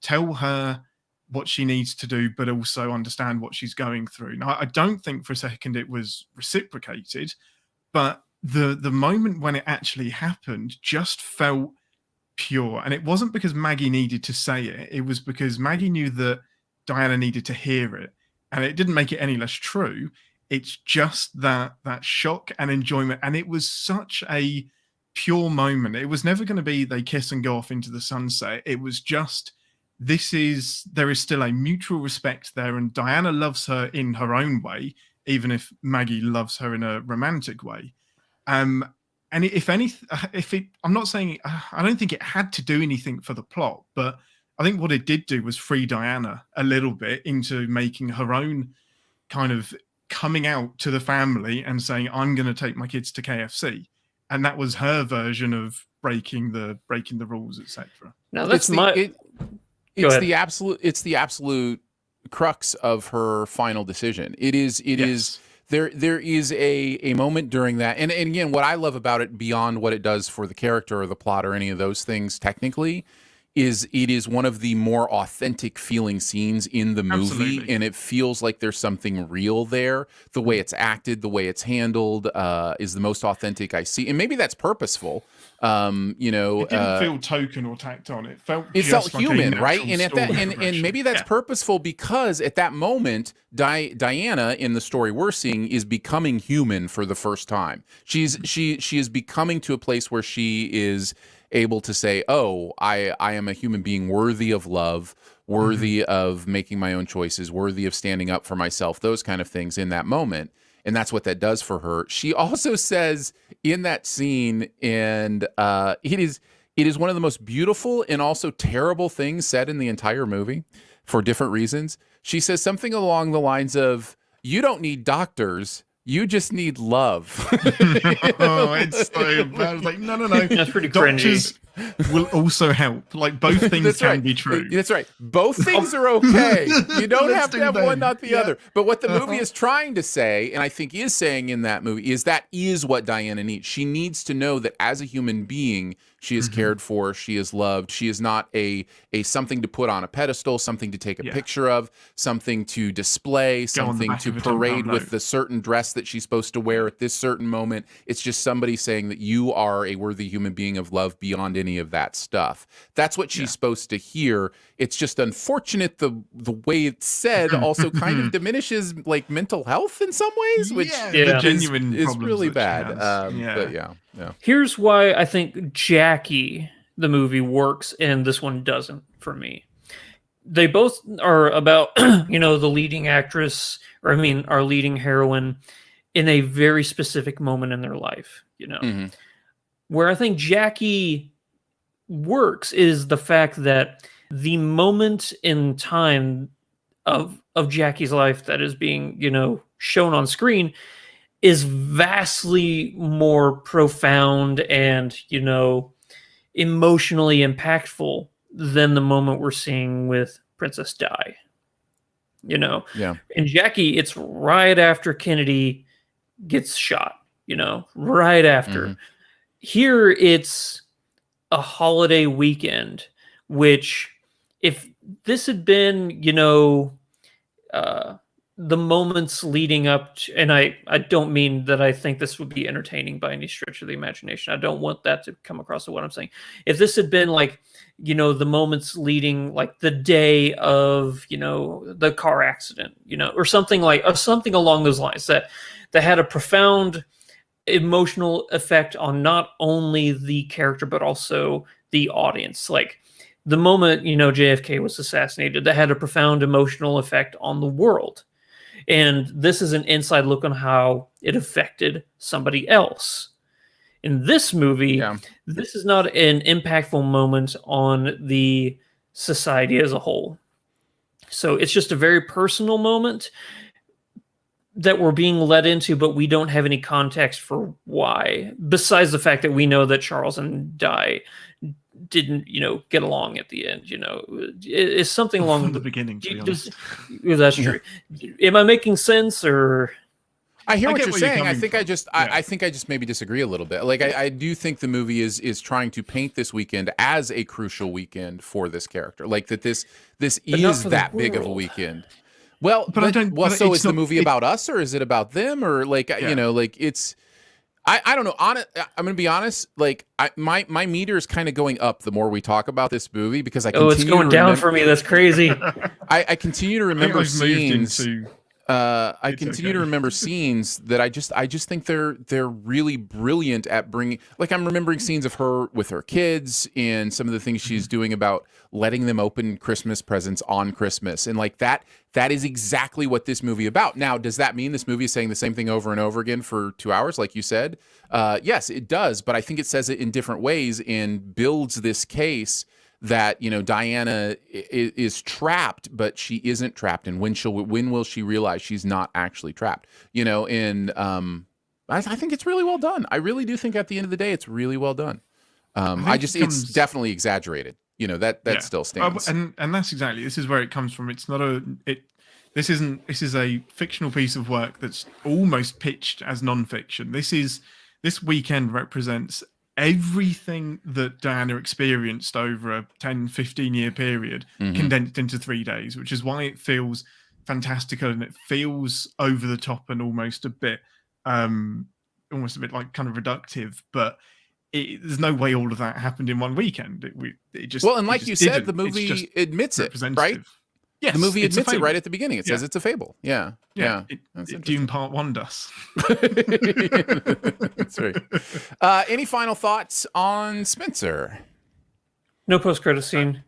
tell her what she needs to do, but also understand what she's going through. Now, I don't think for a second it was reciprocated, but the moment when it actually happened just felt pure. And it wasn't because Maggie needed to say it. It was because Maggie knew that Diana needed to hear it. And it didn't make it any less true. It's just that shock and enjoyment. And it was such a pure moment. It was never going to be they kiss and go off into the sunset. It was just... there is still a mutual respect there, and Diana loves her in her own way, even if Maggie loves her in a romantic way. And I'm not saying, I don't think it had to do anything for the plot, but I think what it did do was free Diana a little bit into making her own kind of coming out to the family and saying, I'm going to take my kids to KFC. And that was her version of breaking the rules, etc.
Now that's
It's the absolute crux of her final decision. It is there is a moment during that. And again, what I love about it, beyond what it does for the character or the plot or any of those things technically, it is one of the more authentic feeling scenes in the movie.
Absolutely.
And it feels like there's something real there. The way it's acted, the way it's handled is the most authentic I see. And maybe that's purposeful. It
didn't feel token or tacked on. It felt
like human, right?
And
and maybe that's purposeful because at that moment, Diana in the story we're seeing is becoming human for the first time. She is becoming to a place where she is able to say, "Oh, I am a human being worthy of love, worthy of making my own choices, worthy of standing up for myself." Those kind of things in that moment. And that's what that does for her. She also says in that scene, and it is one of the most beautiful and also terrible things said in the entire movie for different reasons. She says something along the lines of, "You don't need doctors. You just need love."
Oh, it's so bad. I was like, no.
That's pretty
Doctors
cringy.
will also help. Like, both things can be true.
That's right. Both things are okay. You don't have to have one, not the other. But what the movie is trying to say, and I think is saying in that movie, is that is what Diana needs. She needs to know that as a human being, she is cared for, she is loved. She is not a something to put on a pedestal, something to take a picture of, something to display, something to parade with the certain dress that she's supposed to wear at this certain moment. It's just somebody saying that you are a worthy human being of love beyond any of that stuff. That's what she's supposed to hear. It's just unfortunate the way it's said also kind of diminishes like mental health in some ways, which
the genuine
is really bad.
But
yeah.
Here's why I think Jackie, the movie, works and this one doesn't for me. They both are about, the leading actress, or our leading heroine in a very specific moment in their life, Where I think Jackie works is the fact that the moment in time of Jackie's life that is being, shown on screen is vastly more profound and, emotionally impactful than the moment we're seeing with Princess Di.
Yeah.
And Jackie, it's right after Kennedy gets shot, right after. Here it's a holiday weekend, which if this had been, the moments leading up to, and I don't mean that I think this would be entertaining by any stretch of the imagination. I don't want that to come across to what I'm saying. If this had been like, the moments leading, like the day of, the car accident, or something along those lines that had a profound emotional effect on not only the character, but also the audience. Like the moment, JFK was assassinated, that had a profound emotional effect on the world. And this is an inside look on how it affected somebody else. In this movie, this is not an impactful moment on the society as a whole. So it's just a very personal moment that we're being led into, but we don't have any context for why, besides the fact that we know that Charles and Di didn't, get along at the end. It's something along
from the beginning. To be honest.
That's true. Am I making sense, or?
I hear what you're saying. I think I just maybe disagree a little bit. Like I do think the movie is trying to paint this weekend as a crucial weekend for this character. Like that this is that big of a weekend. Well, but I don't. Well, so is the movie about us, or is it about them, or like like it's. I don't know. I'm gonna be honest. Like my meter is kind of going up the more we talk about this movie because I continue
it's going down for me. That's crazy.
I continue to remember scenes. I continue to remember scenes that I just think they're really brilliant at bringing. Like I'm remembering scenes of her with her kids and some of the things she's doing about letting them open Christmas presents on Christmas, and like that is exactly what this movie about. Now, does that mean this movie is saying the same thing over and over again for 2 hours, like you said? Yes, it does, but I think it says it in different ways and builds this case that Diana is trapped, but she isn't trapped, and when will she realize she's not actually trapped? And I think it's really well done. I really do think at the end of the day, it's really well done. It's definitely exaggerated. That still stands.
And that's exactly, this is where it comes from. It's not this is a fictional piece of work that's almost pitched as non-fiction. This weekend represents everything that Diana experienced over a 10, 15-year period condensed into 3 days, which is why it feels fantastical and it feels over the top and almost a bit like kind of reductive. But there's no way all of that happened in one weekend. It just
well, and like you said, the movie admits it, right?
Yes,
the movie admits it right at the beginning. It says it's a fable. Yeah.
Dune Part 1 does.
That's right. Any final thoughts on Spencer?
No post-credit scene.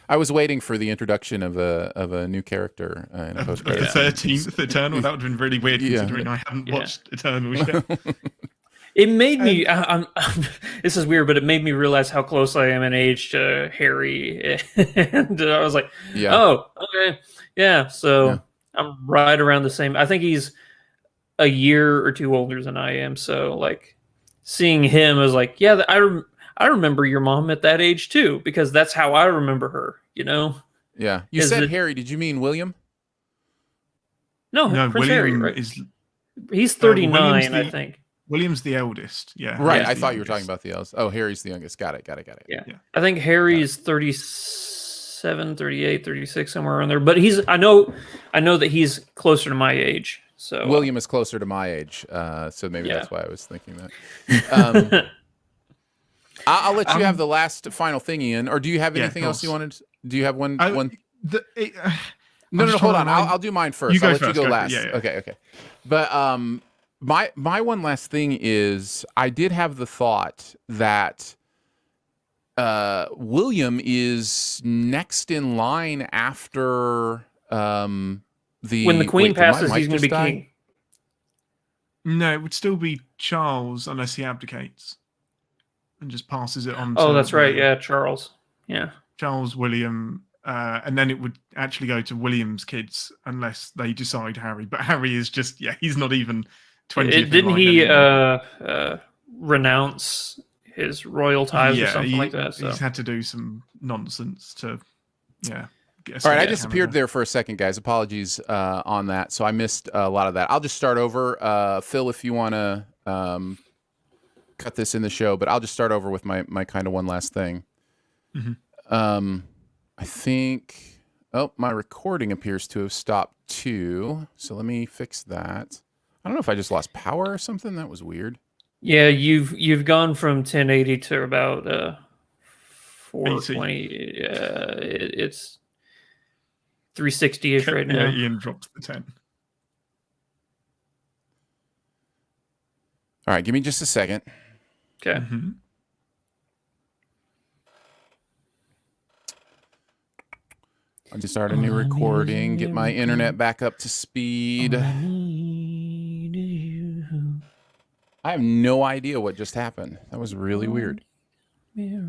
I was waiting for the introduction of a new character in a post-credit.
The 13th Eternal. That would have been really weird considering I hadn't watched Eternal yet.
It made me. This is weird, but it made me realize how close I am in age to Harry, and I was like, "Oh, okay, yeah." So I'm right around the same. I think he's a year or two older than I am. So like, seeing him is like, yeah, I remember your mom at that age too, because that's how I remember her. You know?
Yeah. You said Harry. Did you mean William?
No, Prince Harry. Right? He's 39, I think.
William's the eldest. Yeah.
Right. I thought you were talking about the eldest. Oh, Harry's the youngest. Got it.
Yeah. I think Harry's 37, 38, 36, somewhere around there. But I know that he's closer to my age. So
William is closer to my age. So maybe that's why I was thinking that. I'll let you have the last final thing, Ian. Or do you have anything else you wanted? Do you have one? No, hold on. I'll do mine first. I'll let you go last. Yeah. Okay. But my one last thing is I did have the thought that William is next in line after when
the Queen passes, he's going to be king.
No, it would still be Charles unless he abdicates and just passes it on.
Oh, that's right. Yeah, Charles. Yeah,
Charles, William, and then it would actually go to William's kids unless they decide Harry. But Harry is just he's not even 20th.
Didn't he renounce his royal ties or something like that? So
he's had to do some nonsense to
All right, I disappeared there for a second, guys. Apologies on that. So I missed a lot of that. I'll just start over. Phil, if you want to cut this in the show, but I'll just start over with my kind of one last thing. I think, my recording appears to have stopped too. So let me fix that. I don't know if I just lost power or something. That was weird.
Yeah, you've gone from 1080 to about 420. It's 360-ish right now.
Ian drops the 10.
All right, give me just a second.
Okay.
I'll just start a new recording, get my internet back up to speed. I have no idea what just happened. That was really weird. Okay,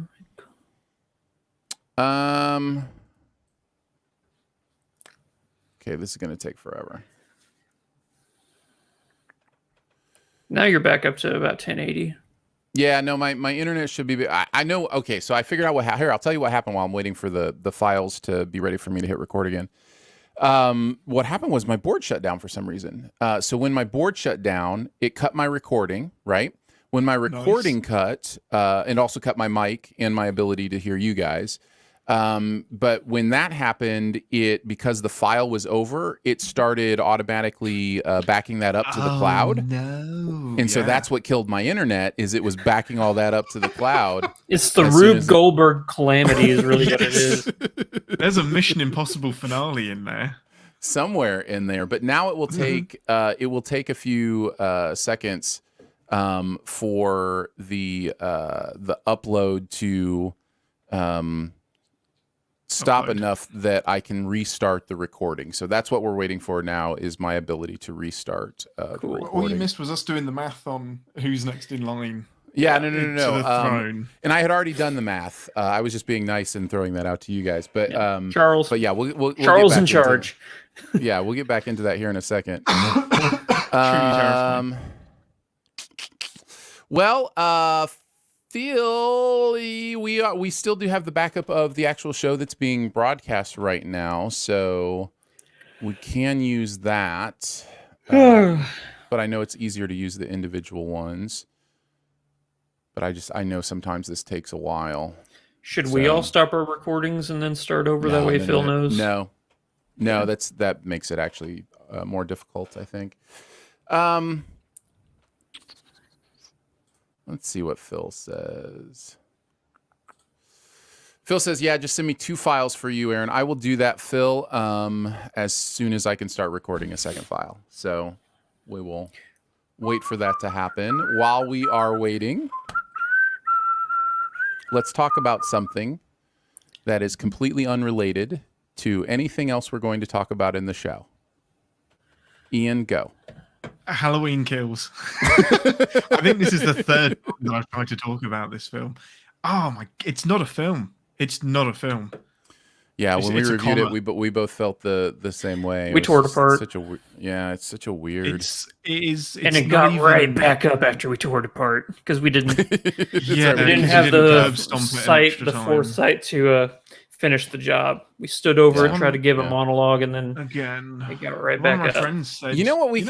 this is going to take forever.
Now you're back up to about 1080.
Yeah, no, my internet should be. I know. Okay, so I figured out what happened. Here, I'll tell you what happened while I'm waiting for the files to be ready for me to hit record again. What happened was my board shut down for some reason. So when my board shut down, it cut my recording, right? When my recording cut, and also cut my mic and my ability to hear you guys. But when that happened, because the file was over, it started automatically backing that up to the cloud. And so that's what killed my internet, is it was backing all that up to the cloud.
It's the Rube Goldberg calamity is really what it is.
There's a Mission Impossible finale in there.
Somewhere in there. But now it will take a few seconds for the upload to stop enough that I can restart the recording. So that's what we're waiting for now, is my ability to restart the recording.
All you missed was us doing the math on who's next in line.
Yeah, no. And I had already done the math. I was just being nice and throwing that out to you guys. But
Charles.
But yeah, we'll
Charles
get back
in charge.
Yeah, we'll get back into that here in a second. Well, Phil, we still do have the backup of the actual show that's being broadcast right now, so we can use that. But I know it's easier to use the individual ones. but I know sometimes this takes a while.
Should we all stop our recordings and then start over? That way Phil knows?
No, that makes it actually more difficult, I think. Let's see what Phil says. Phil says, yeah, just send me 2 files for you, Aaron. I will do that, Phil, as soon as I can start recording a second file. So we will wait for that to happen. While we are waiting, let's talk about something that is completely unrelated to anything else we're going to talk about in the show. Ian, go.
Halloween Kills. I think this is the third time that I've tried to talk about this film. Oh my! It's not a film. It's not a film.
Yeah, when we reviewed it, we both felt the same way.
We tore it apart.
It's such a weird.
It is,
and it got right back up after we tore it apart because we didn't.
We
didn't have the foresight to finish the job. We stood over and tried to give a monologue, and then it got right back up.
Friends said,
you know what we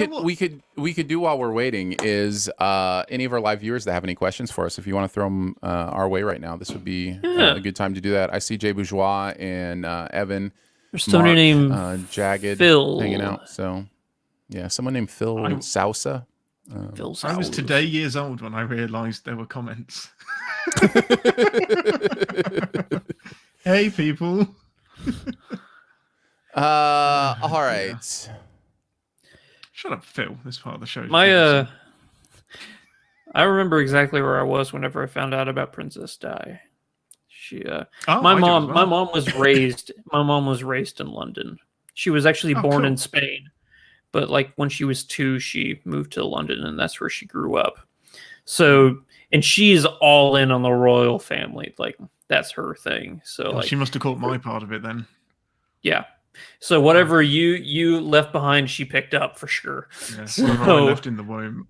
could do while we're waiting is any of our live viewers that have any questions for us, if you want to throw them our way right now, this would be a good time to do that. I see Jay Bourgeois and Evan.
There's somebody named
Jagged
Phil
hanging out. So yeah, someone named Phil Sousa.
I was today years old when I realized there were comments. Hey, people.
All right.
Shut up, Phil. This part of the show.
I remember exactly where I was whenever I found out about Princess Di. My mom was raised in London. She was actually born in Spain, but like when she was 2, she moved to London, and that's where she grew up. So, and she's all in on the royal family. Like, that's her thing. So
she must have caught my part of it then.
Yeah. So whatever you left behind, she picked up for sure.
Yeah, whatever I left in the womb.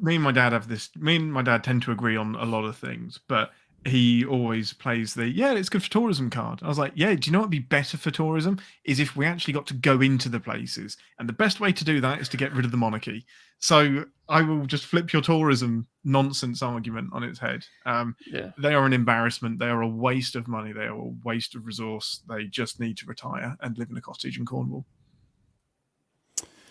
Me and my dad tend to agree on a lot of things, but he always plays it's good for tourism card. I was like, do you know what would be better for tourism is if we actually got to go into the places. And the best way to do that is to get rid of the monarchy. So I will just flip your tourism nonsense argument on its head. They are an embarrassment. They are a waste of money. They are a waste of resource. They just need to retire and live in a cottage in Cornwall.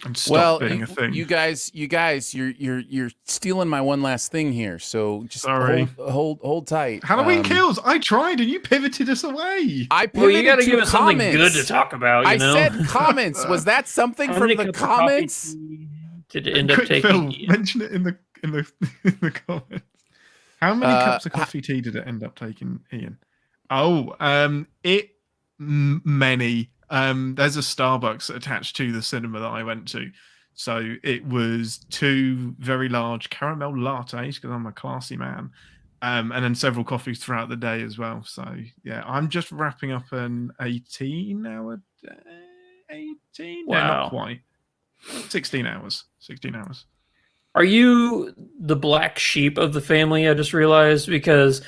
And stop being a thing.
You guys, you're stealing my one last thing here. So just hold tight.
Halloween Kills. I tried, and you pivoted us away.
You got to give us something good to talk about.
I said comments. Was that something from the comments?
Did it end up taking?
Phil, mention it in the comments. How many cups of coffee tea did it end up taking, Ian? Many. There's a Starbucks attached to the cinema that I went to. So it was 2 very large caramel lattes, because I'm a classy man, and then several coffees throughout the day as well. So, yeah, I'm just wrapping up an 18-hour day. 18?
Wow.
No, not quite. 16 hours.
Are you the black sheep of the family, I just realized, because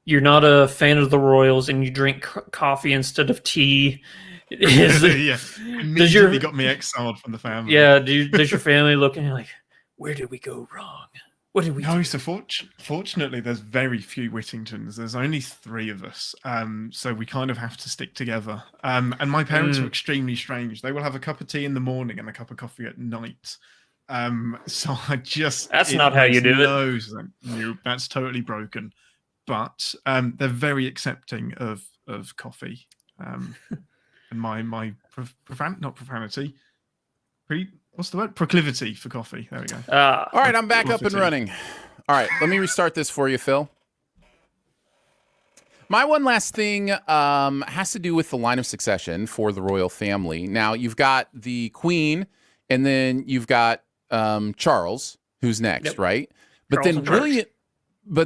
you're not a fan of the royals and you drink coffee instead of tea?
Immediately got me exiled from the family.
Yeah, does your family look and you're like, where did we go wrong? What did we do?
So fortunately, there's very few Whittingtons. There's only 3 of us, so we kind of have to stick together. And my parents are extremely strange. They will have a cup of tea in the morning and a cup of coffee at night. So that's
not how you do it.
No, that's totally broken. But they're very accepting of coffee. And my proclivity for coffee. There we go.
All right, I'm back up and running. All right, let me restart this for you, Phil. My one last thing has to do with the line of succession for the royal family. Now, you've got the Queen, and then you've got Charles, who's next, right? But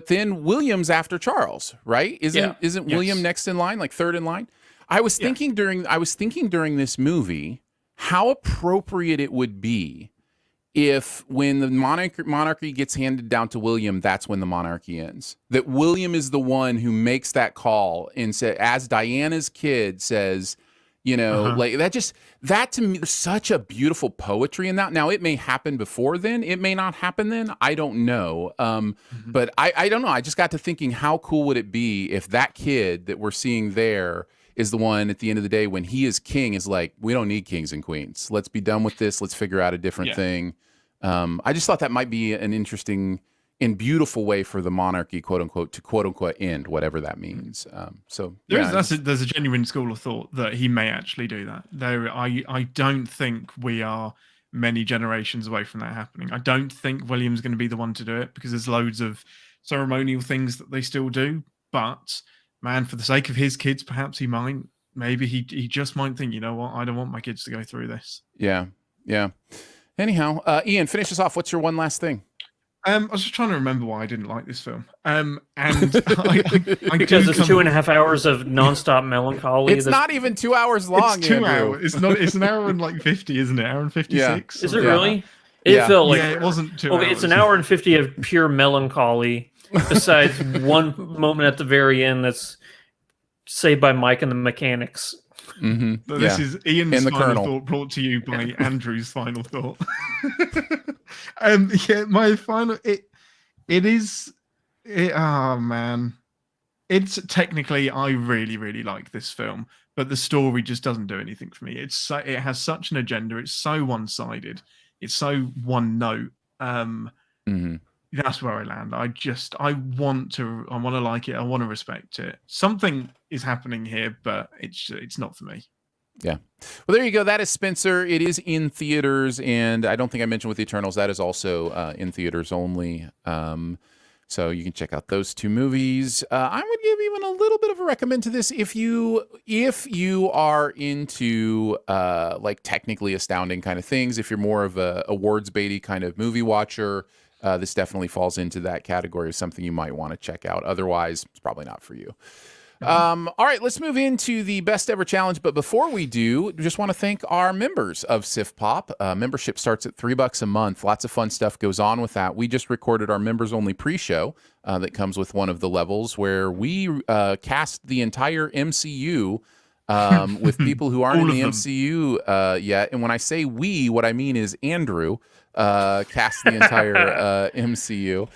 then William's after Charles, right? Isn't William next in line, like third in line? I was thinking during this movie how appropriate it would be if when the monarchy gets handed down to William, that's when the monarchy ends. That William is the one who makes that call and as Diana's kid says, You know, like that to me, there's such a beautiful poetry in that. Now, it may happen before then. It may not happen then. I don't know. But I don't know. I just got to thinking, how cool would it be if that kid that we're seeing there is the one at the end of the day when he is king is like, we don't need kings and queens. Let's be done with this. Let's figure out a different thing. I just thought that might be an interesting and beautiful way for the monarchy, quote unquote, to quote unquote end, whatever that means. So
there's a genuine school of thought that he may actually do that. I don't think we are many generations away from that happening. I don't think William's going to be the one to do it because there's loads of ceremonial things that they still do. But man, for the sake of his kids, perhaps he might. Maybe he just might think, you know what, I don't want my kids to go through this.
Yeah. Anyhow, Ian, finish us off. What's your one last thing?
I was just trying to remember why I didn't like this film. And
because it's 2.5 hours of nonstop melancholy.
It's not even 2 hours long.
It's 2 hours. It's not. It's an hour and like 50, isn't it? Hour and 56.
Is it really? It felt like
it wasn't 2 hours.
It's an hour and 50 of pure melancholy. Besides one moment at the very end that's saved by Mike and the Mechanics.
This is Ian's final thought brought to you by Andrew's final thought. My final oh man, it's technically I really like this film, but the story just doesn't do anything for me. It has such an agenda. It's so one-sided. It's so one note. That's where I land. I want to like it. I want to respect it. Something is happening here, but it's not for me.
Yeah. Well, there you go. That is Spencer. It is in theaters, and I don't think I mentioned with the Eternals, that is also in theaters only. So you can check out those two movies. I would give even a little bit of a recommend to this if you are into like technically astounding kind of things. If you're more of a awards baity kind of movie watcher, this definitely falls into that category of something you might want to check out. Otherwise, it's probably not for you. All right, let's move into the best ever challenge. But before we do, just want to thank our members of Sif Pop. Membership starts at $3 a month. Lots of fun stuff goes on with that. We just recorded our members only pre-show that comes with one of the levels where we cast the entire MCU with people who aren't in the MCU yet. And when I say we, what I mean is Andrew cast the entire MCU.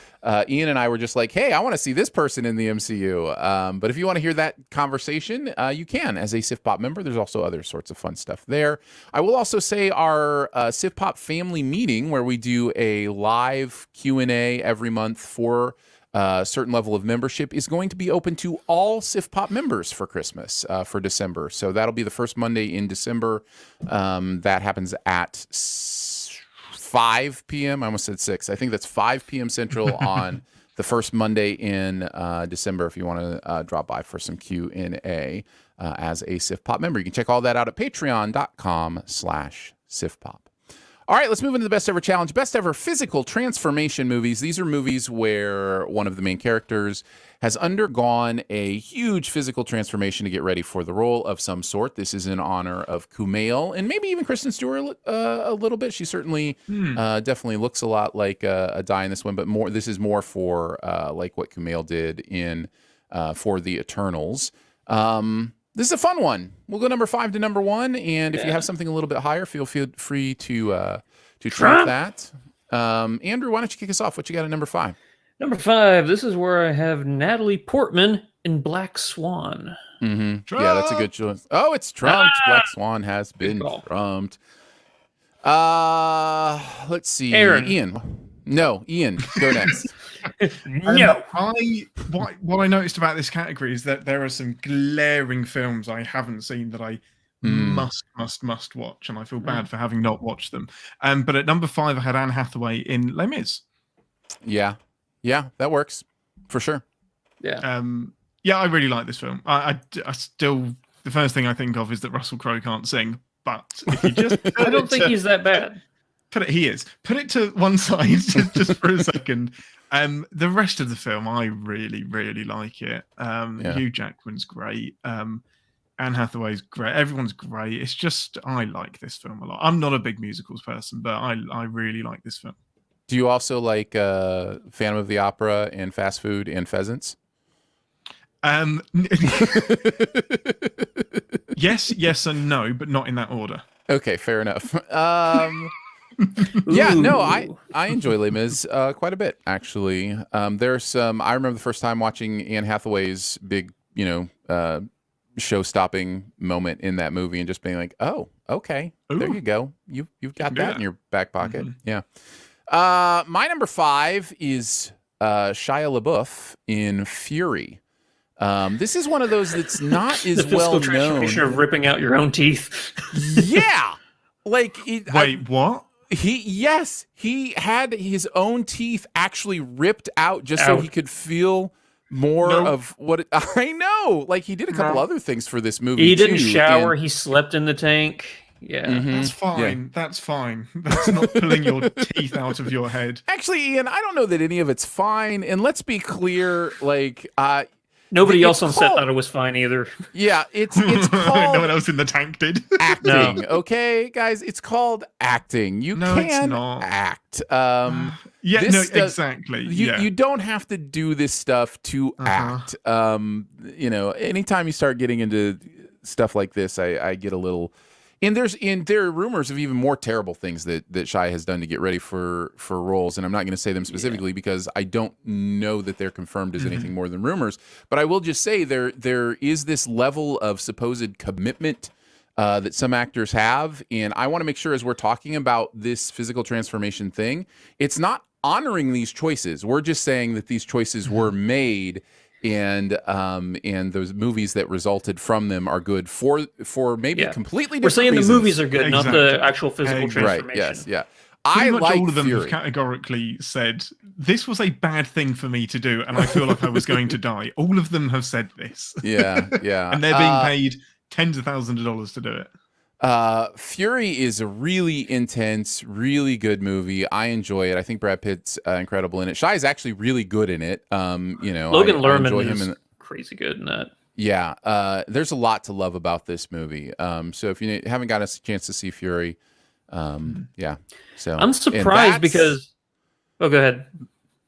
Ian and I were just like, hey, I want to see this person in the MCU. But if you want to hear that conversation, you can as a Sif Pop member. There's also other sorts of fun stuff there. I will also say our Sif Pop family meeting where we do a live Q&A every month for a certain level of membership is going to be open to all Sif Pop members for Christmas for December. So that'll be the first Monday in December. That happens at 5 p.m. I almost said 6. I think that's 5 p.m. Central on the first Monday in December if you want to drop by for some Q&A as a Sif Pop member. You can check all that out at patreon.com/SifPop. All right, let's move into the best ever challenge. Best ever physical transformation movies. These are movies where one of the main characters has undergone a huge physical transformation to get ready for the role of some sort. This is in honor of Kumail and maybe even Kristen Stewart a little bit. She certainly definitely looks a lot like a die in this one, but more. This is more for like what Kumail did in for the Eternals. This is a fun one. We'll go number 5 to number 1, and if you have something a little bit higher, feel free to try that. Andrew, why don't you kick us off? What you got at number 5?
Number 5. This is where I have Natalie Portman in Black Swan.
Mm-hmm. Yeah, that's a good choice. Oh, it's trumped. Black Swan has been trumped. Let's see.
Aaron.
Ian. No, Ian, go next.
No.
What I noticed about this category is that there are some glaring films I haven't seen that I must watch, and I feel bad for having not watched them. But at number 5, I had Anne Hathaway in Les Mis.
Yeah, that works for sure.
Yeah, I really like this film. I still, the first thing I think of is that Russell Crowe can't sing. But if you just,
I don't think he's that bad.
He is. Put it to one side just for a second. The rest of the film, I really like it. Hugh Jackman's great. Anne Hathaway's great. Everyone's great. It's just, I like this film a lot. I'm not a big musicals person, but I really like this film.
Do you also like Phantom of the Opera and Fast Food and Pheasants?
Yes, and no, but not in that order.
Okay, fair enough. Yeah, no, I enjoy Les Mis quite a bit, actually. There's some. I remember the first time watching Anne Hathaway's big, show-stopping moment in that movie, and just being like, "Oh, okay, there you go. You've got that in your back pocket." Yeah. My number 5 is Shia LaBeouf in Fury. This is one of those that's not as well known.
Transformation of ripping out your own teeth.
Yeah, like
what?
He had his own teeth actually ripped out just so he could feel more of what I know. Like, he did a couple other things for this movie.
He didn't shower. He slept in the tank. Yeah,
that's fine. Yeah. That's fine. That's not pulling your teeth out of your head.
Actually, Ian, I don't know that any of it's fine. And let's be clear, like,
nobody else on set thought it was fine either.
Yeah, it's called...
No one else in the tank did.
Acting, okay, guys? It's called acting. You can act.
Exactly.
You don't have to do this stuff to act. Anytime you start getting into stuff like this, I get a little... And there are rumors of even more terrible things that Shia has done to get ready for roles, and I'm not going to say them specifically because I don't know that they're confirmed as anything more than rumors. But I will just say there is this level of supposed commitment that some actors have, and I want to make sure as we're talking about this physical transformation thing, it's not honoring these choices. We're just saying that these choices were made. And those movies that resulted from them are good for maybe completely different
We're saying
reasons.
The movies are good, not the actual physical transformation.
Right, yes, yeah.
Pretty much all of them have categorically said, this was a bad thing for me to do, and I feel like I was going to die. All of them have said this.
Yeah.
And they're being paid tens of thousands of dollars to do it.
Fury is a really intense, really good movie. I enjoy it. I think Brad Pitt's incredible in it. Shia is actually really good in it.
Logan Lerman is crazy good in that.
Yeah, there's a lot to love about this movie. So if you haven't got a chance to see Fury, yeah. So
I'm surprised because... Oh, go ahead.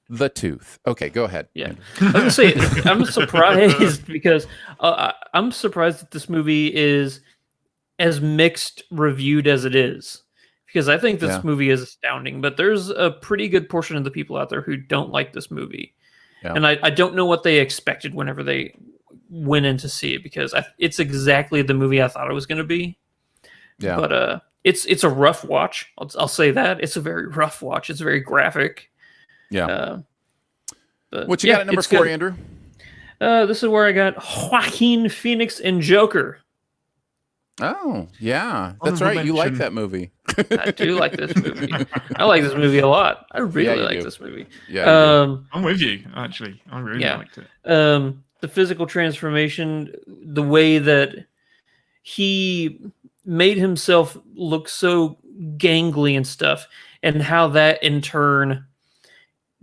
The Tooth. Okay, go ahead.
Yeah, I was gonna say I'm surprised because I'm surprised that this movie is as mixed reviewed as it is, because I think this movie is astounding, but there's a pretty good portion of the people out there who don't like this movie. Yeah. And I don't know what they expected whenever they went in to see it, because it's exactly the movie I thought it was going to be. Yeah. But it's a rough watch. I'll say that. It's a very rough watch. It's very graphic.
Yeah. But what you got at number 4, good. Andrew?
This is where I got Joaquin Phoenix and Joker.
Oh, yeah. That's right. You like that movie.
I do like this movie. I like this movie a lot. I really like this movie.
Yeah.
I'm with you, actually. I really liked it.
The physical transformation, the way that he made himself look so gangly and stuff, and how that in turn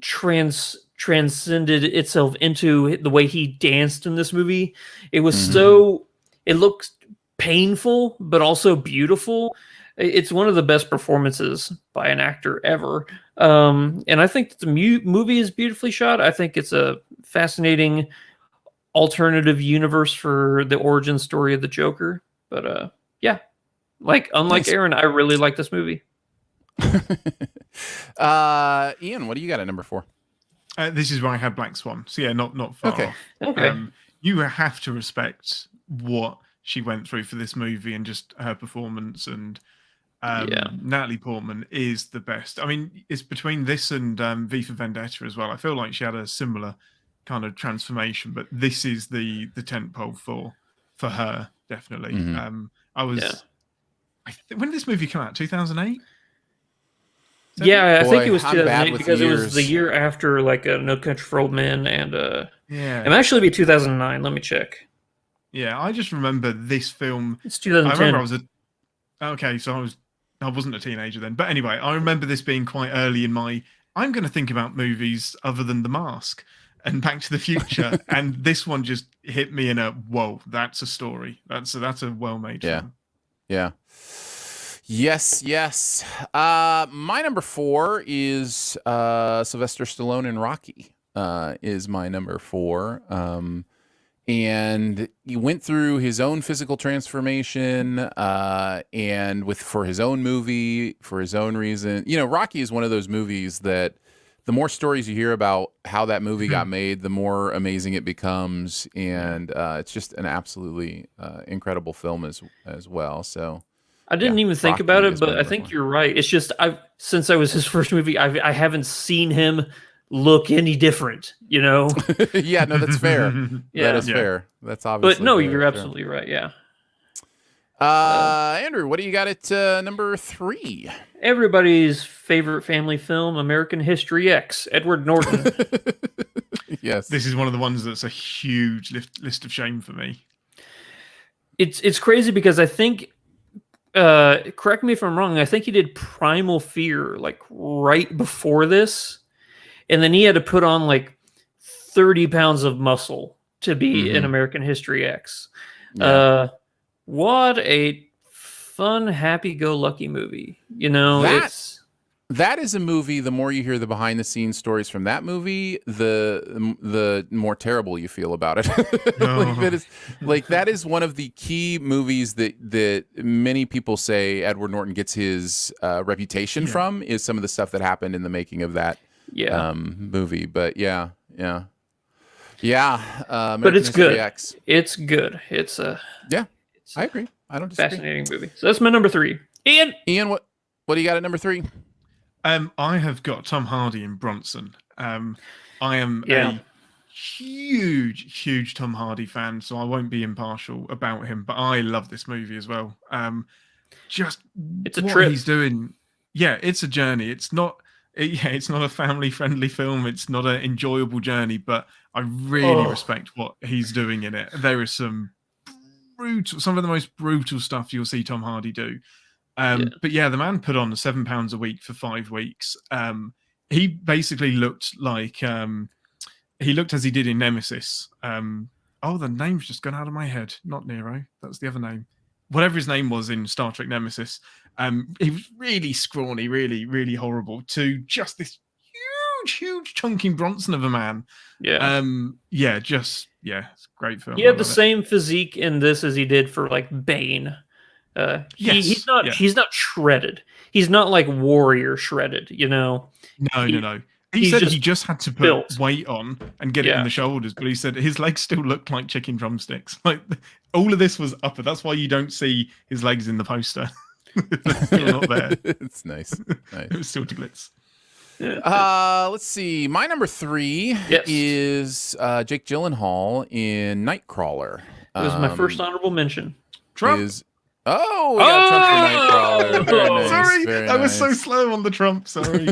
transcended itself into the way he danced in this movie. It was it looked painful, but also beautiful. It's one of the best performances by an actor ever. And I think that the movie is beautifully shot. I think it's a fascinating alternative universe for the origin story of the Joker. But yeah, unlike Aaron, I really like this movie.
Ian, what do you got at number 4?
This is where I had Black Swan. So yeah, not far off.
Okay.
You have to respect what she went through for this movie and just her performance, and Natalie Portman is the best. I mean, it's between this and V for Vendetta as well. I feel like she had a similar kind of transformation, but this is the tentpole for her, definitely. I was when did this movie come out? 2008?
Yeah, I think it was 2008 because it was the year after No Country for Old Men, and it might actually be 2009. Let me check.
Yeah, I just remember this film.
It's 2010.
I remember I wasn't a teenager then. But anyway, I remember this being quite early in my, I'm going to think about movies other than The Mask and Back to the Future. And this one just hit me in a, whoa, that's a story. That's a well-made film.
Yeah. Yes. My number 4 is Sylvester Stallone in Rocky is my number 4. and he went through his own physical transformation, and for his own movie, for his own reason. Rocky is one of those movies that the more stories you hear about how that movie got made, the more amazing it becomes, and it's just an absolutely incredible film as well. So
I didn't even think
Rocky
about it,
is
but
my
I
number
think
one.
you're right. It's just since I was his first movie, I haven't seen him look any different,
Yeah, no, that's fair.
Yeah.
That is fair. That's
But
obviously
no,
fair,
you're
sure.
absolutely right. Yeah.
Andrew, what do you got at number 3?
Everybody's favorite family film, American History X, Edward Norton.
Yes.
This is one of the ones that's a huge list of shame for me.
It's crazy because I think, correct me if I'm wrong, I think he did Primal Fear like right before this, and then he had to put on like 30 pounds of muscle to be in American History X.
Yeah.
What a fun, happy-go-lucky movie.
That is a movie. The more you hear the behind-the-scenes stories from that movie, the more terrible you feel about it. That is one of the key movies that many people say Edward Norton gets his reputation from, is some of the stuff that happened in the making of that movie. But yeah.
But it's
History
good.
X.
It's good.
I agree. I don't disagree.
Fascinating movie. So that's my number 3.
Ian, what do you got at number 3?
I have got Tom Hardy in Bronson. I am a huge Tom Hardy fan, so I won't be impartial about him. But I love this movie as well.
It's a
what
trip.
he's doing. Yeah, it's a journey. It's not a family-friendly film. It's not an enjoyable journey, but I really respect what he's doing in it. There is some of the most brutal stuff you'll see Tom Hardy do. But yeah, the man put on £7 a week for 5 weeks. He basically looked like he looked as he did in Nemesis. The name's just gone out of my head. Not Nero. That's the other name. Whatever his name was in Star Trek Nemesis. He was really scrawny, really, really horrible, to just this huge chunking Bronson of a man. It's a great film.
He had the same physique in this as he did for like Bane. He's not shredded. He's not like Warrior shredded, No.
He said he just had to put weight on and get it in the shoulders, but he said his legs still looked like chicken drumsticks. Like all of this was upper. That's why you don't see his legs in the poster. They're still not there.
It's nice.
It was still glitz.
Let's see. My number 3 is Jake Gyllenhaal in Nightcrawler.
It was my first honorable mention.
Trump.
We got Trump for Nightcrawler. Very nice,
sorry,
very
I was
nice.
so slow on the Trump. Sorry.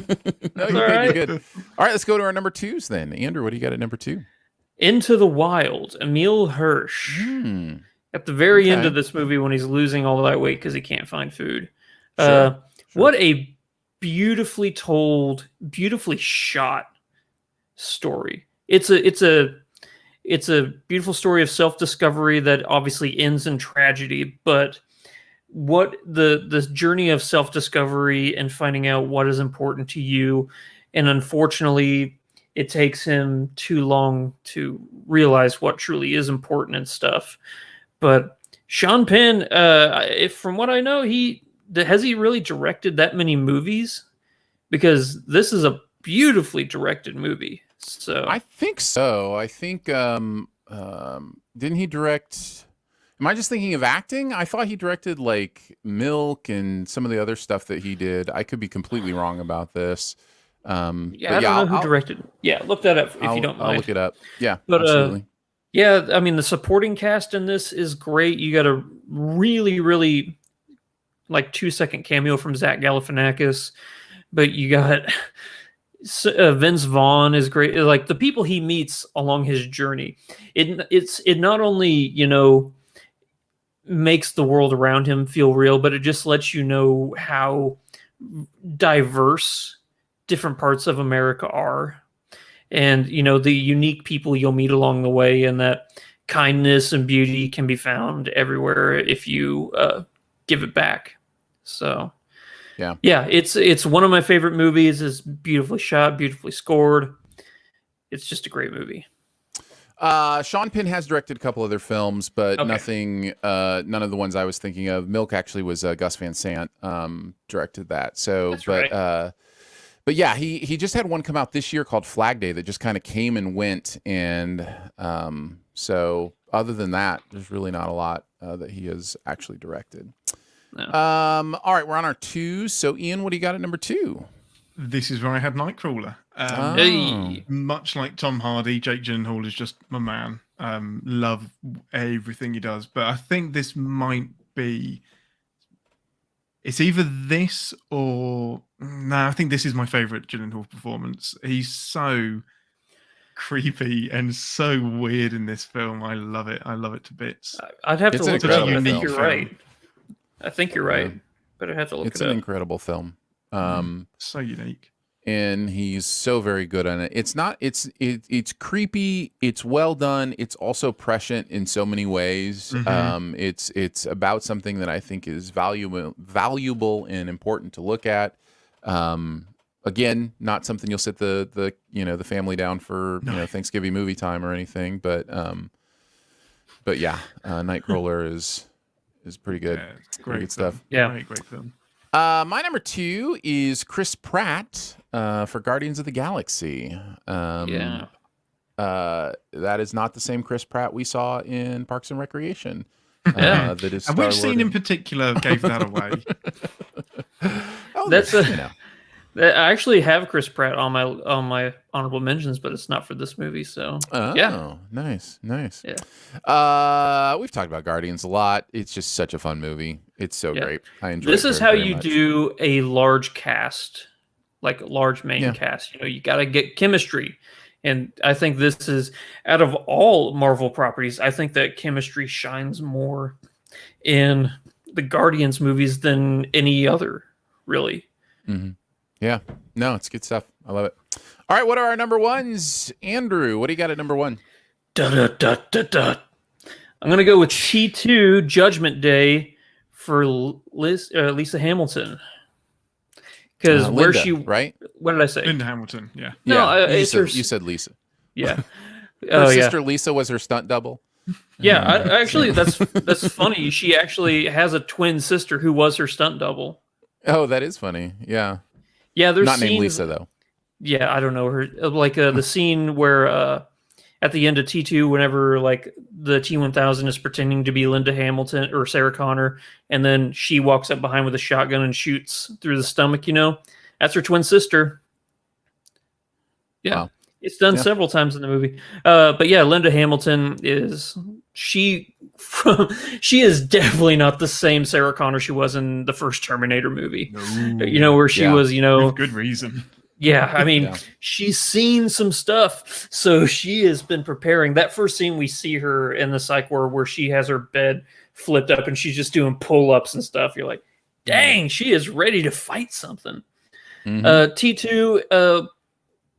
No, you're good. All right, let's go to our number 2s then. Andrew, what do you got at number 2?
Into the Wild, Emil Hirsch. At the very end of this movie, when he's losing all that weight because he can't find food. Sure. What a beautifully told, beautifully shot story. It's a beautiful story of self-discovery that obviously ends in tragedy, but what the journey of self-discovery and finding out what is important to you, and unfortunately it takes him too long to realize what truly is important and stuff. But Sean Penn, from what I know, has he really directed that many movies? Because this is a beautifully directed movie. So
I think so. I think didn't he direct? Am I just thinking of acting? I thought he directed like Milk and some of the other stuff that he did. I could be completely wrong about this.
I don't know who directed. Yeah, look that up if you don't mind.
I'll look it up. Yeah,
but
absolutely.
Yeah, I mean the supporting cast in this is great. You got a really, really like 2-second cameo from Zach Galifianakis, but you got Vince Vaughn is great. Like the people he meets along his journey, it not only makes the world around him feel real, but it just lets you know how diverse different parts of America are. And, the unique people you'll meet along the way, and that kindness and beauty can be found everywhere if you give it back. So, yeah, it's one of my favorite movies. It's beautifully shot, beautifully scored. It's just a great movie.
Sean Penn has directed a couple other films, but nothing. None of the ones I was thinking of. Milk actually was Gus Van Sant directed that. So,
That's right.
But yeah, he just had one come out this year called Flag Day that just kind of came and went, and so other than that, there's really not a lot that he has actually directed.
No.
All right, we're on our 2. So Ian, what do you got at number 2?
This is where I had Nightcrawler.
Hey.
Much like Tom Hardy, Jake Gyllenhaal is just my man. Love everything he does, but I think this might be. It's either this or no. I think this is my favorite Gyllenhaal performance. He's so creepy and so weird in this film. I love it. I love it to bits.
I'd have to look it up. I think you're
film.
right. I think you're right, but I have to look it up.
It's an incredible film.
So unique.
And he's so very good on it. It's creepy. It's well done. It's also prescient in so many ways. It's about something that I think is valuable and important to look at. Again, not something you'll sit the family down for Thanksgiving movie time or anything. But yeah, Nightcrawler is pretty good.
Yeah, it's
pretty good stuff.
Yeah,
great film.
My number 2 is Chris Pratt for Guardians of the Galaxy. That is not the same Chris Pratt we saw in Parks and Recreation. That is
and which scene in particular gave that away?
I actually have Chris Pratt on my honorable mentions, but it's not for this movie. So
nice.
Yeah.
We've talked about Guardians a lot. It's just such a fun movie. It's so great. I enjoy it.
This is
very,
how
very
you
much.
do a large cast, like a large main cast. You got to get chemistry. And I think this is, out of all Marvel properties, I think that chemistry shines more in the Guardians movies than any other, really.
Mm-hmm. Yeah. No, it's good stuff. I love it. All right, what are our number 1s? Andrew, what do you got at number 1?
I'm going to go with T2, Judgment Day, for Lisa Hamilton. Because
right?
What did I say?
Linda Hamilton, yeah.
No,
you said Lisa.
Yeah.
Her sister Lisa was her stunt double.
Yeah, actually, that's funny. She actually has a twin sister who was her stunt double.
Oh, that is funny. Yeah.
Yeah, there's
not named Lisa though.
Yeah, I don't know her. Like the scene where at the end of T2, whenever like the T1000 is pretending to be Linda Hamilton or Sarah Connor, and then she walks up behind with a shotgun and shoots through the stomach. That's her twin sister. Yeah, wow. It's done several times in the movie. But yeah, Linda Hamilton she is definitely not the same Sarah Connor she was in the first Terminator movie.
No.
Where she was,
with good reason.
Yeah, I mean, she's seen some stuff, so she has been preparing. That first scene we see her in the psych ward where she has her bed flipped up and she's just doing pull-ups and stuff. You're like, dang, she is ready to fight something. Mm-hmm. T2,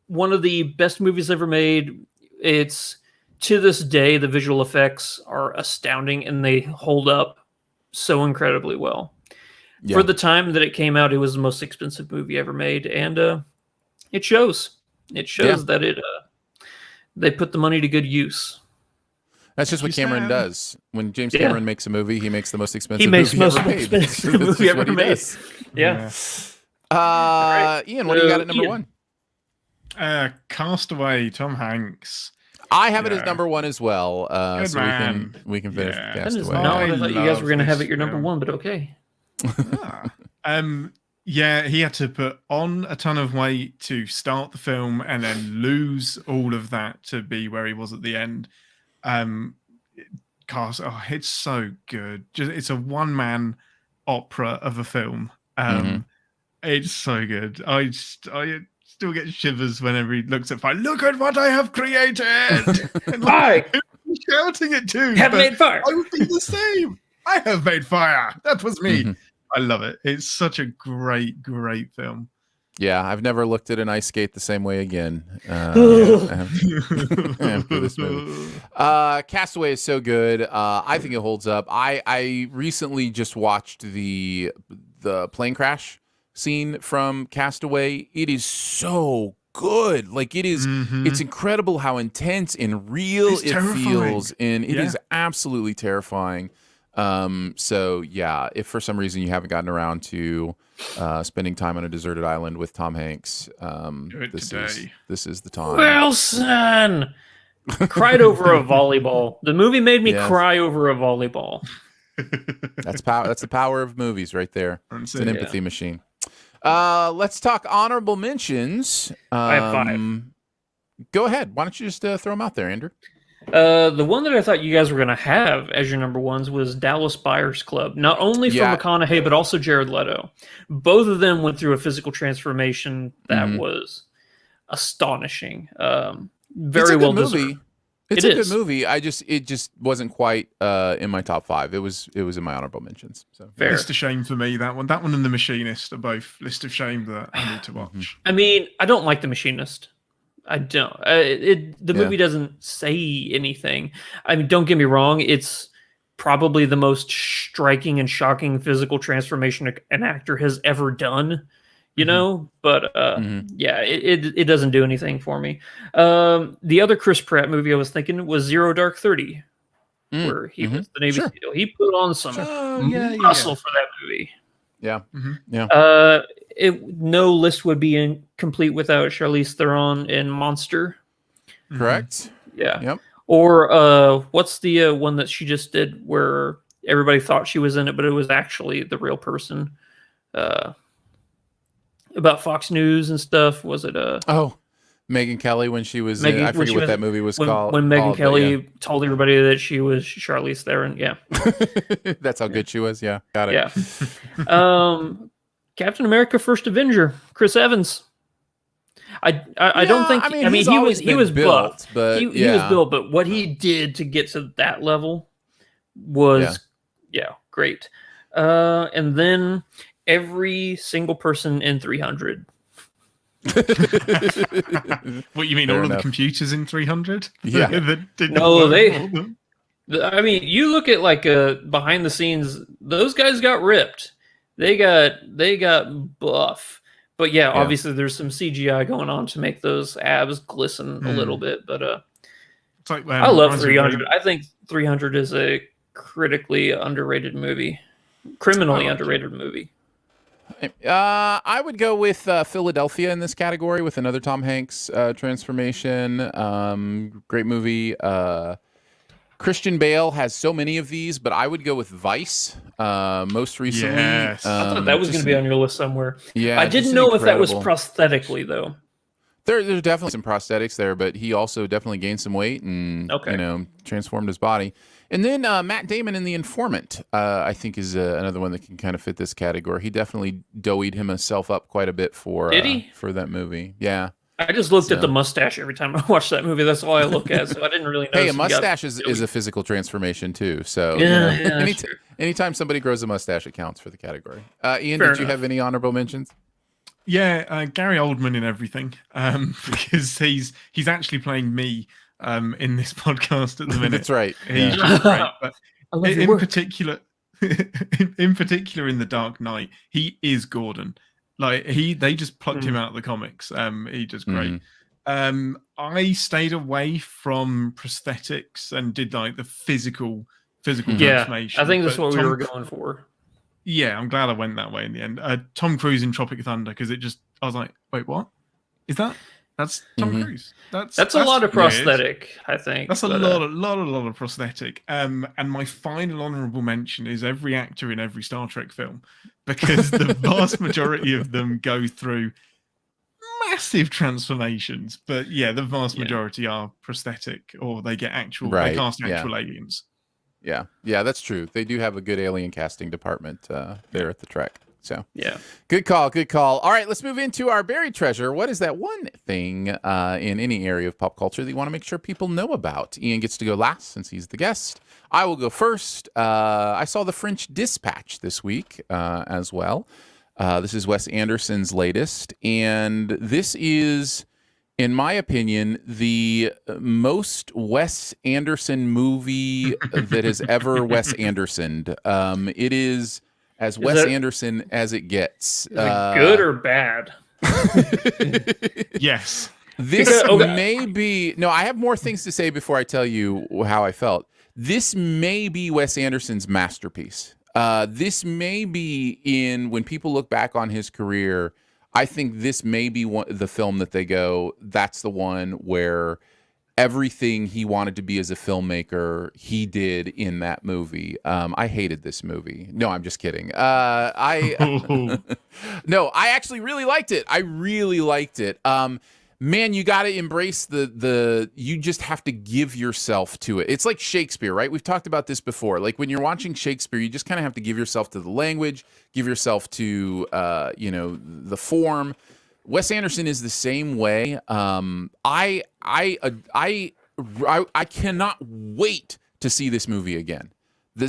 one of the best movies ever made. It's, to this day, the visual effects are astounding and they hold up so incredibly well. Yeah. For the time that it came out, it was the most expensive movie ever made, and it shows. It shows that they put the money to good use.
That's just what Cameron does. When James Cameron makes a movie, he makes the most expensive
movie ever made. Yeah.
Ian, what do you got at number 1?
Castaway, Tom Hanks.
I have it as number 1 as well. So
man.
we can finish with Castaway.
I thought you guys were going to have it your number 1, but okay.
He had to put on a ton of weight to start the film and then lose all of that to be where he was at the end. It's so good. It's a one-man opera of a film. It's so good. I still get shivers whenever he looks at fire. Look at what I have created! And shouting it too.
Have made fire.
I would be the same. I have made fire. That was me. I love it. It's such a great, great film.
Yeah, I've never looked at an ice skate the same way again. For this movie. Castaway is so good. I think it holds up. I recently just watched the plane crash scene from Castaway. It is so good. Like it is, it's incredible how intense and real it feels, and it is absolutely terrifying. So yeah, if for some reason you haven't gotten around to spending time on a deserted island with Tom Hanks, this is the time.
Wilson cried over a volleyball. The movie made me cry over a volleyball.
That's power. That's the power of movies, right there. It's an empathy machine. Let's talk honorable mentions.
I have 5.
Go ahead. Why don't you just throw them out there, Andrew?
The one that I thought you guys were going to have as your number ones was Dallas Buyers Club. Not only for McConaughey, but also Jared Leto. Both of them went through a physical transformation that was astonishing. Very well deserved.
It's a good movie. It just wasn't quite in my top 5. It was in my honorable mentions. So
fair. List of shame for me. That one and The Machinist are both list of shame that I need to watch.
I mean, I don't like The Machinist. I don't. The movie doesn't say anything. I mean, don't get me wrong. It's probably the most striking and shocking physical transformation an actor has ever done. You know, but it doesn't do anything for me. The other Chris Pratt movie I was thinking was Zero Dark 30, where he was the Navy SEAL. He put on some muscle for that movie.
Yeah,
no list would be complete without Charlize Theron in Monster.
Correct.
Yeah.
Yep.
Or what's the one that she just did where everybody thought she was in it, but it was actually the real person? About Fox News and stuff. Was it
Megyn Kelly when she was I forget what that movie was called.
When Megyn Kelly told everybody that she was Charlize Theron. Yeah.
That's how good she was. Yeah. Got it.
Yeah. Captain America First Avenger, Chris Evans. I don't think he was built, but he was built, but what he did to get to that level was great. And then every single person in 300.
What you mean?
Fair
all
enough.
of the computers in 300?
Yeah.
I mean, you look at like behind the scenes. Those guys got ripped. They got buff. But obviously there's some CGI going on to make those abs glisten a little bit. But
it's like,
I love 300. I think 300 is a critically underrated movie, criminally underrated movie.
I would go with Philadelphia in this category with another Tom Hanks transformation. Great movie. Christian Bale has so many of these, but I would go with Vice most recently.
Yes.
I thought that was going to be on your list somewhere.
Yeah,
I didn't know if that was prosthetically, though.
There's definitely some prosthetics there, but he also definitely gained some weight and transformed his body. And then Matt Damon in The Informant, I think, is another one that can kind of fit this category. He definitely doughied himself up quite a bit for that movie. Yeah.
I just looked at the mustache every time I watched that movie. That's all I look at, so I didn't really know.
Hey, a mustache is a physical transformation too. So anytime somebody grows a mustache, it counts for the category. Ian, did you have any honorable mentions?
Yeah, Gary Oldman in everything, because he's actually playing me in this podcast at the minute.
That's right.
He's just great. But in particular, in The Dark Knight, he is Gordon. Like they just plucked him out of the comics. He just great. I stayed away from prosthetics and did like the physical transformation.
I think that's what we were going for.
Yeah, I'm glad I went that way in the end. Tom Cruise in Tropic Thunder, because I was like, wait, what? Is that's Tom Cruise? That's
a lot of prosthetic, I think.
That's a lot of prosthetic. And my final honorable mention is every actor in every Star Trek film, because the vast majority of them go through massive transformations. But yeah, the vast majority are prosthetic, or they get actual, they cast actual aliens.
Yeah, that's true. They do have a good alien casting department there at the Trek. So good call. All right, let's move into our buried treasure. What is that one thing in any area of pop culture that you want to make sure people know about? Ian gets to go last since he's the guest. I will go first. I saw The French Dispatch this week as well. This is Wes Anderson's latest, and this is, in my opinion, the most Wes Anderson movie that has ever Wes Andersoned. It is as Wes Anderson as it gets.
Is it good or bad?
Yes.
This may be... No, I have more things to say before I tell you how I felt. This may be Wes Anderson's masterpiece. This may be when people look back on his career, I think this may be the film that they go, that's the one where everything he wanted to be as a filmmaker, he did in that movie. I hated this movie. No, I'm just kidding. No, I actually really liked it. I really liked it. Man, you got to embrace you just have to give yourself to it. It's like Shakespeare, right? We've talked about this before. Like when you're watching Shakespeare, you just kind of have to give yourself to the language, give yourself to, the form. Wes Anderson is the same way. I cannot wait to see this movie again.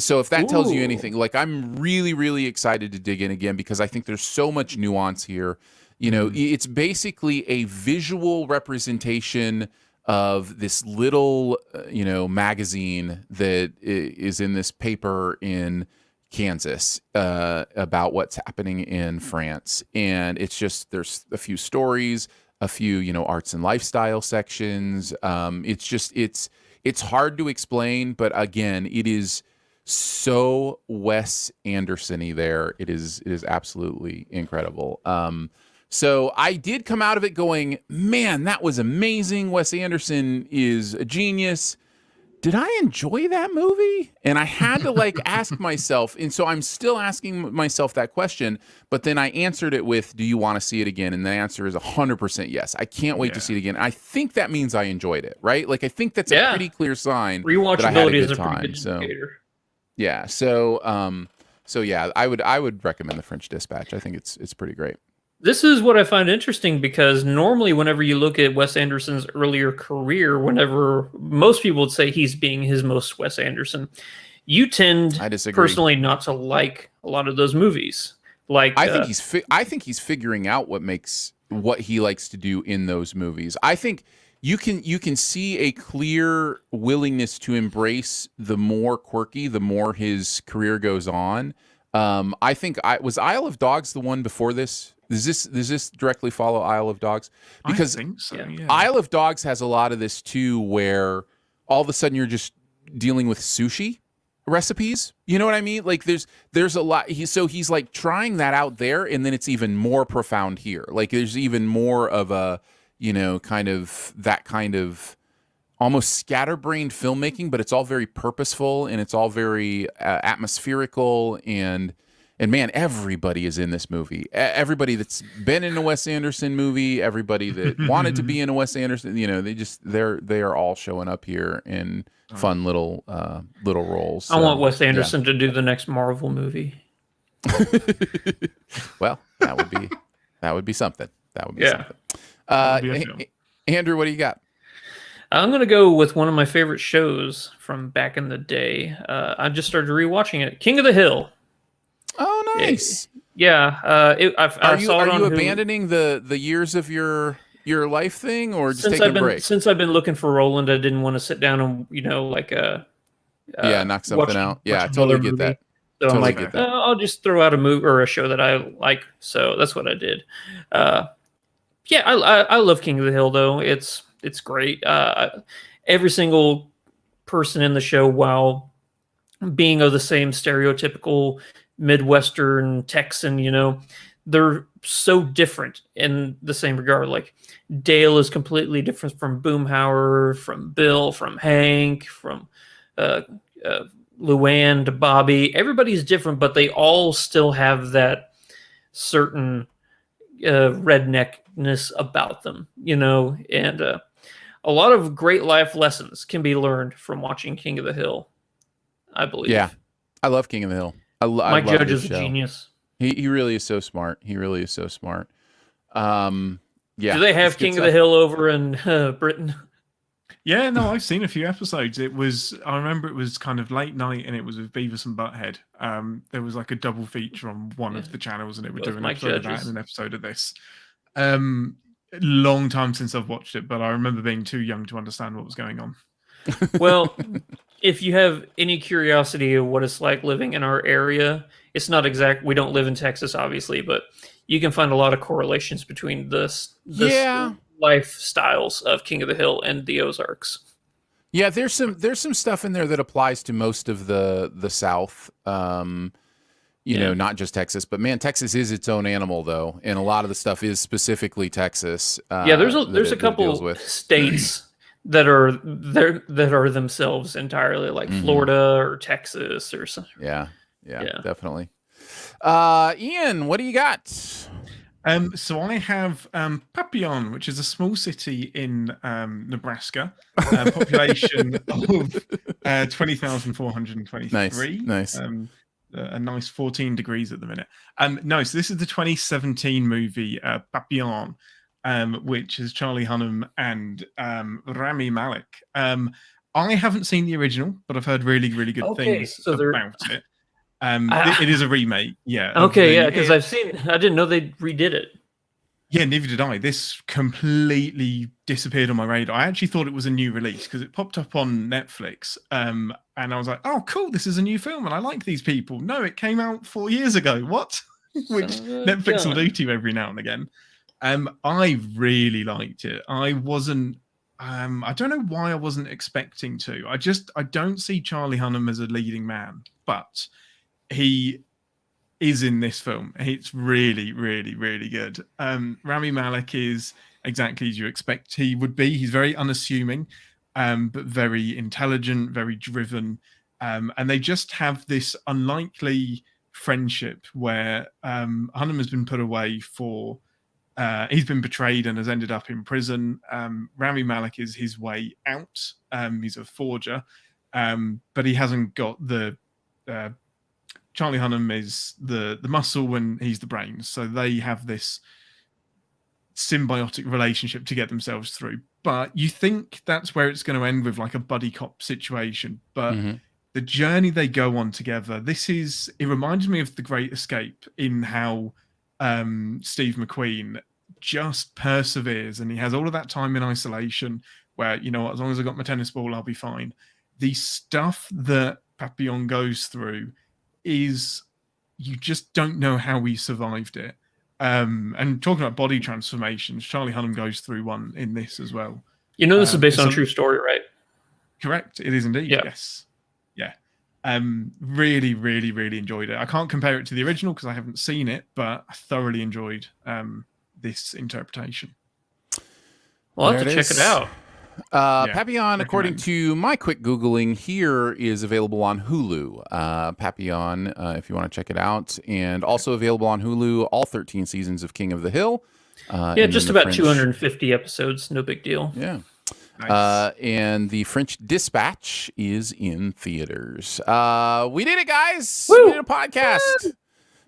So if that tells you anything, like I'm really, really excited to dig in again because I think there's so much nuance here. It's basically a visual representation of this little, magazine that is in this paper in Kansas about what's happening in France. And it's just, there's a few stories, a few, arts and lifestyle sections. It's hard to explain, but again, it is so Wes Anderson-y there. It is absolutely incredible. So I did come out of it going, man, that was amazing. Wes Anderson is a genius. Did I enjoy that movie? And I had to ask myself, and so I'm still asking myself that question, but then I answered it with, do you want to see it again? And the answer is 100% yes. I can't wait to see it again. I think that means I enjoyed it, right? Like I think that's a pretty clear sign that I had a good time. Yeah. So yeah, I would recommend The French Dispatch. I think it's pretty great.
This is what I find interesting because normally whenever you look at Wes Anderson's earlier career, whenever most people would say he's being his most Wes Anderson, you tend personally not to like a lot of those movies. Like
I think he's figuring out what he likes to do in those movies. I think you can see a clear willingness to embrace the more quirky, the more his career goes on. I think was Isle of Dogs the one before this? Does this directly follow Isle of Dogs? Because
I think so, yeah.
Isle of Dogs has a lot of this too, where all of a sudden you're just dealing with sushi recipes. You know what I mean? Like there's a lot. He's like trying that out there, and then it's even more profound here. Like there's even more of a kind of almost scatterbrained filmmaking, but it's all very purposeful and it's all very atmospherical and man, everybody is in this movie. Everybody that's been in a Wes Anderson movie, everybody that wanted to be in a Wes Anderson, they are all showing up here in fun little roles. So,
I want Wes Anderson to do the next Marvel movie.
Well, that would be something. That would be something. Andrew, what do you got?
I'm going to go with one of my favorite shows from back in the day. I just started rewatching it, King of the Hill.
Oh, nice.
Are you
abandoning the years of your life thing, or just taking a break?
Since I've been looking for Roland, I didn't want to sit down and
knock something out. Yeah, I totally get that.
So I'm like, I'll just throw out a movie or a show that I like. So that's what I did. I love King of the Hill though. It's great. Every single person in the show, while being of the same stereotypical Midwestern Texan, they're so different in the same regard. Like Dale is completely different from Boomhauer, from Bill, from Hank, from Luann to Bobby. Everybody's different, but they all still have that certain redneckness about them, and a lot of great life lessons can be learned from watching King of the Hill, I believe.
Yeah, I love King of the Hill.
Mike Judge is a genius.
He really is so smart. Do
they have King of the Hill over in Britain?
Yeah, no, I've seen a few episodes. I remember it was kind of late night, and it was with Beavis and Butthead. There was like a double feature on one of the channels, and it would do an episode of that and an episode of this. Long time since I've watched it, but I remember being too young to understand what was going on.
Well, if you have any curiosity of what it's like living in our area, it's not exact. We don't live in Texas, obviously, but you can find a lot of correlations between this lifestyles of King of the Hill and the Ozarks.
Yeah, there's some stuff in there that applies to most of the South. You know, not just Texas, but man, Texas is its own animal though, and a lot of the stuff is specifically Texas.
There's a couple states that are themselves entirely, like Florida or Texas or something.
Yeah, definitely. Ian, what do you got?
So I have Papillon, which is a small city in Nebraska, population of 20,423.
Nice.
A nice 14 degrees at the minute. So this is the 2017 movie Papillon, which is Charlie Hunnam and Rami Malek. I haven't seen the original, but I've heard really, really good things about it. It is a remake, yeah.
Okay, because I didn't know they redid it.
Yeah, neither did I. This completely disappeared on my radar. I actually thought it was a new release because it popped up on Netflix. And I was like, oh, cool, this is a new film and I like these people. No, it came out 4 years ago. What? Which Netflix will do to you every now and again. I really liked it. I wasn't... I don't know why I wasn't expecting to. I don't see Charlie Hunnam as a leading man, but he is in this film. It's really, really, really good. Rami Malek is exactly as you expect he would be. He's very unassuming, but very intelligent, very driven. And they just have this unlikely friendship where Hunnam has been put away for... he's been betrayed and has ended up in prison. Rami Malek is his way out. He's a forger, but he hasn't got the... Charlie Hunnam is the muscle and he's the brains. So they have this symbiotic relationship to get themselves through. But you think that's where it's going to end with like a buddy cop situation. But the journey they go on together, it reminds me of The Great Escape in how Steve McQueen just perseveres and he has all of that time in isolation where, you know what, as long as I got my tennis ball, I'll be fine. The stuff that Papillon goes through is you just don't know how he survived it. And talking about body transformations, Charlie Hunnam goes through one in this as well.
You know, this is based on a true story, right?
Correct. It is indeed. Yeah. Yes. Yeah. Really, really, really enjoyed it. I can't compare it to the original because I haven't seen it, but I thoroughly enjoyed this interpretation.
Well, I'll have to check it out.
Papillon, according to my quick Googling here, is available on Hulu. Papillon, if you want to check it out. And also available on Hulu, all 13 seasons of King of the Hill.
Just about 250 episodes. No big deal.
Yeah. Nice. And the French Dispatch is in theaters. We did it, guys. Woo! We did a podcast.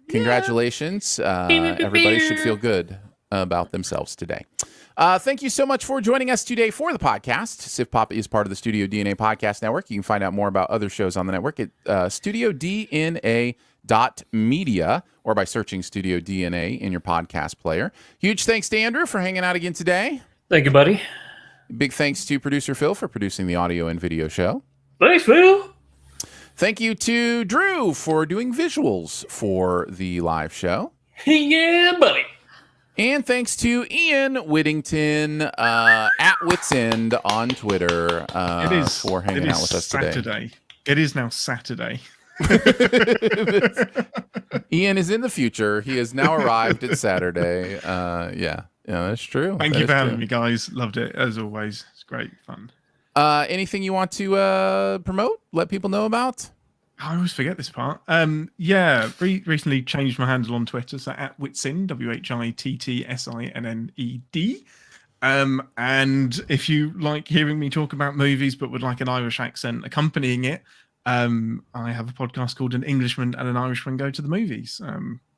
Congratulations. Everybody should feel good about themselves today. Thank you so much for joining us today for the podcast. Civ Pop is part of the Studio DNA Podcast Network. You can find out more about other shows on the network at studiodna.media or by searching Studio DNA in your podcast player. Huge thanks to Andrew for hanging out again today.
Thank you, buddy.
Big thanks to producer Phil for producing the audio and video show.
Thanks, Phil.
Thank you to Drew for doing visuals for the live show.
Yeah, buddy.
And thanks to Ian Whittington at Wits End on Twitter for hanging out with us today.
It is now Saturday.
Ian is in the future. He has now arrived at Saturday. Yeah, that's true.
Thank you for having me, guys. Loved it, as always. It's great fun.
Anything you want to promote? Let people know about?
I always forget this part. Recently changed my handle on Twitter, so at Whitsinned, WHITTSINNED. And if you like hearing me talk about movies but would like an Irish accent accompanying it, I have a podcast called An Englishman and an Irishman Go to the Movies.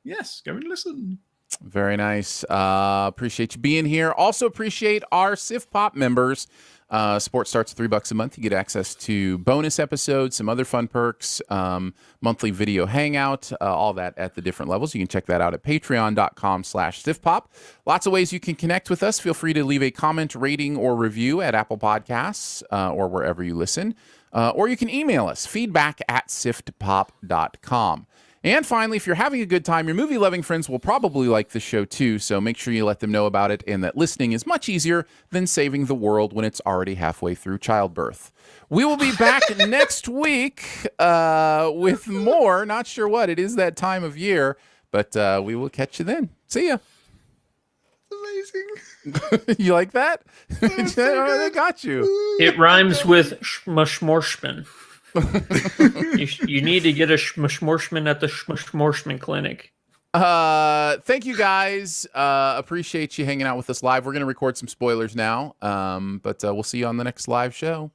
Yes, go and listen.
Very nice. Appreciate you being here. Also appreciate our Sif Pop members. Support starts at $3 a month. You get access to bonus episodes, some other fun perks, monthly video hangout, all that at the different levels. You can check that out at patreon.com/SifPop. Lots of ways you can connect with us. Feel free to leave a comment, rating, or review at Apple Podcasts or wherever you listen. Or you can email us, feedback@siftpop.com. And finally, if you're having a good time, your movie-loving friends will probably like the show too, so make sure you let them know about it and that listening is much easier than saving the world when it's already halfway through childbirth. We will be back next week with more. Not sure what. It is that time of year, but we will catch you then. See ya.
Amazing.
You like that? So they got you.
It rhymes with schmushmorshman. you need to get a schmushmorshman at the schmushmorshman clinic.
Thank you guys. Appreciate you hanging out with us live. We're going to record some spoilers now, but we'll see you on the next live show.